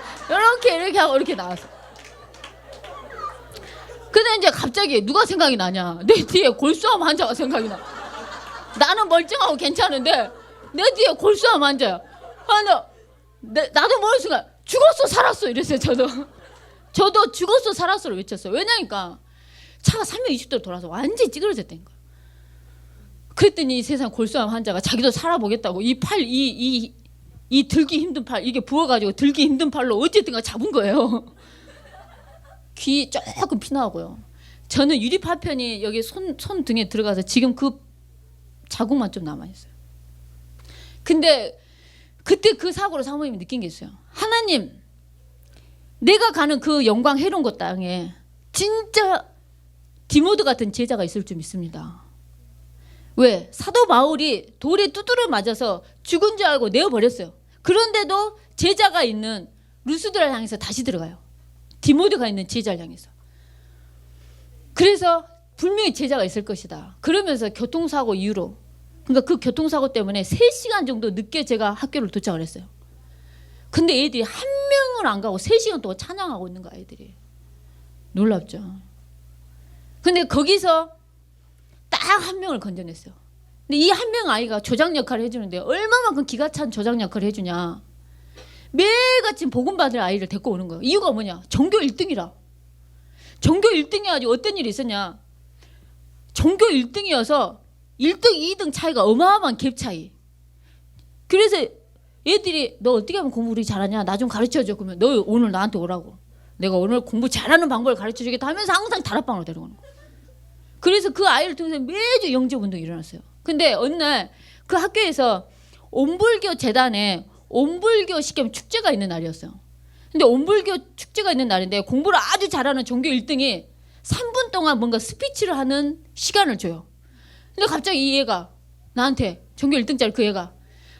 하고 이렇게 나왔어. 근데 이제 갑자기 누가 생각이 나냐. 내 뒤에 골수암 환자가 생각이 나. 나는 멀쩡하고 괜찮은데 내 뒤에 골수암 환자야. 나도 모르는 순간 죽었어 살았어 이랬어요. 저도 죽었어 살았어를 외쳤어요. 왜냐니까 차가 320도로 돌아서 완전히 찌그러졌다는 거야. 그랬더니 세상 골수암 환자가 자기도 살아보겠다고 이 팔 이 들기 힘든 팔 이게 부어가지고 들기 힘든 팔로 어쨌든가 잡은 거예요. 귀 조금 피나고요. 저는 유리 파편이 여기 손 등에 들어가서 지금 그 자국만 좀 남아 있어요. 근데 그때 그 사고로 사모님이 느낀 게 있어요. 하나님, 내가 가는 그 영광 해로운 것 땅에 진짜 디모데 같은 제자가 있을 줄 믿습니다. 왜? 사도 바울이 돌에 두드려 맞아서 죽은 줄 알고 내어버렸어요. 그런데도 제자가 있는 루스드라를 향해서 다시 들어가요. 디모데가 있는 제자를 향해서. 그래서 분명히 제자가 있을 것이다. 그러면서 교통사고 이후로 그러니까 그 교통사고 때문에 3시간 정도 늦게 제가 학교를 도착을 했어요. 근데 애들이 한 명을 안 가고 3시간 동안 찬양하고 있는 거야 애들이. 놀랍죠. 근데 거기서 딱 한 명을 건져냈어요. 근데 이 한 명 아이가 조장 역할을 해주는데 얼마만큼 기가 찬 조장 역할을 해주냐. 매일같이 복음 받을 아이를 데리고 오는 거예요. 이유가 뭐냐. 전교 1등이라. 전교 1등이어가지고 어떤 일이 있었냐. 전교 1등이어서 1등, 2등 차이가 어마어마한 갭 차이. 그래서 애들이 너 어떻게 하면 공부를 잘하냐. 나 좀 가르쳐줘. 그러면 너 오늘 나한테 오라고. 내가 오늘 공부 잘하는 방법을 가르쳐주겠다 하면서 항상 다락방으로 데려오는 거예요. 그래서 그 아이를 통해서 매주 영접운동이 일어났어요. 근데 어느 날 그 학교에서 온불교 재단에 온불교 시험 축제가 있는 날이었어요. 근데 온불교 축제가 있는 날인데 공부를 아주 잘하는 전교 1등이 3분 동안 뭔가 스피치를 하는 시간을 줘요. 근데 갑자기 이 얘가 나한테 전교 1등짜리 그 얘가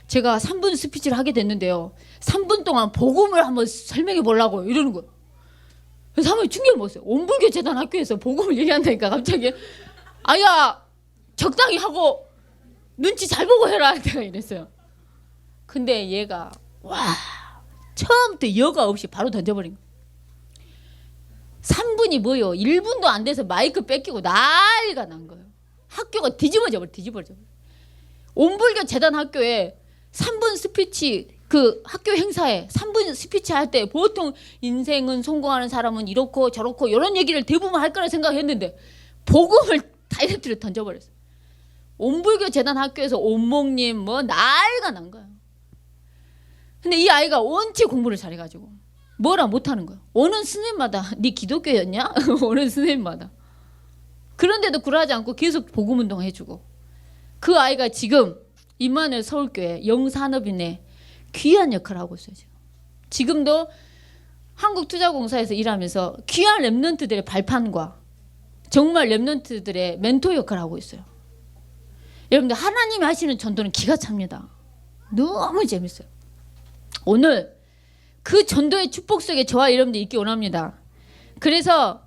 제가 3분 스피치를 하게 됐는데요. 3분 동안 복음을 한번 설명해 보려고 이러는 거예요. 그래서 한번 충격을 먹었어요. 온불교 재단 학교에서 복음을 얘기한다니까 갑자기 아야 적당히 하고 눈치 잘 보고 해라 내가 이랬어요. 근데 얘가 와 처음부터 여과 없이 바로 던져버린 거예요. 3분이 뭐요? 1분도 안 돼서 마이크 뺏기고 난리가 난 거예요. 학교가 뒤집어져. 온불교 재단 학교에 3분 스피치 그 학교 행사에 3분 스피치 할 때 보통 인생은 성공하는 사람은 이렇고 저렇고 이런 얘기를 대부분 할 거라 생각했는데 복음을 다이렉트로 던져버렸어요. 온불교 재단 학교에서 온목님 뭐 난리가 난 거예요. 근데 이 아이가 원체 공부를 잘해가지고 뭐라 못하는 거예요. 오는 스님마다 네 기독교였냐? 오는 스님마다. 그런데도 굴하지 않고 계속 복음운동 해주고 그 아이가 지금 임마누엘 서울교회 영산업인의 귀한 역할을 하고 있어요. 지금도 한국투자공사에서 일하면서 귀한 랩런트들의 발판과 정말 랩런트들의 멘토 역할을 하고 있어요. 여러분들 하나님이 하시는 전도는 기가 찹니다. 너무 재밌어요. 오늘 그 전도의 축복 속에 저와 여러분들 있기 원합니다. 그래서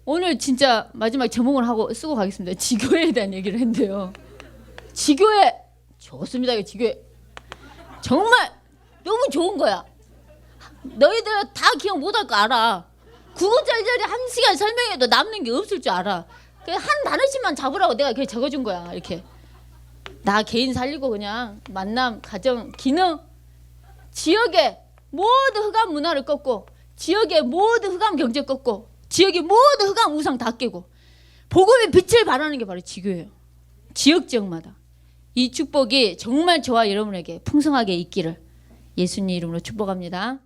오늘 진짜 마지막 제목을 하고 쓰고 가겠습니다. 지교회에 대한 얘기를 했는데요. 지교회 좋습니다. 이거 지교회 정말 너무 좋은 거야. 너희들 다 기억 못할 거 알아. 9분짜리 1시간 설명해도 남는 게 없을 줄 알아. 그냥 한 단어씩만 잡으라고 내가 그렇게 적어준 거야. 이렇게 나 개인 살리고 그냥 만남, 가정, 기능, 지역의 모든 흑암 문화를 꺾고, 지역의 모든 흑암 경제 꺾고, 지역의 모든 흑암 우상 다 깨고 복음의 빛을 발하는 게 바로 지교예요. 지역마다 이 축복이 정말 저와 여러분에게 풍성하게 있기를 예수님 이름으로 축복합니다.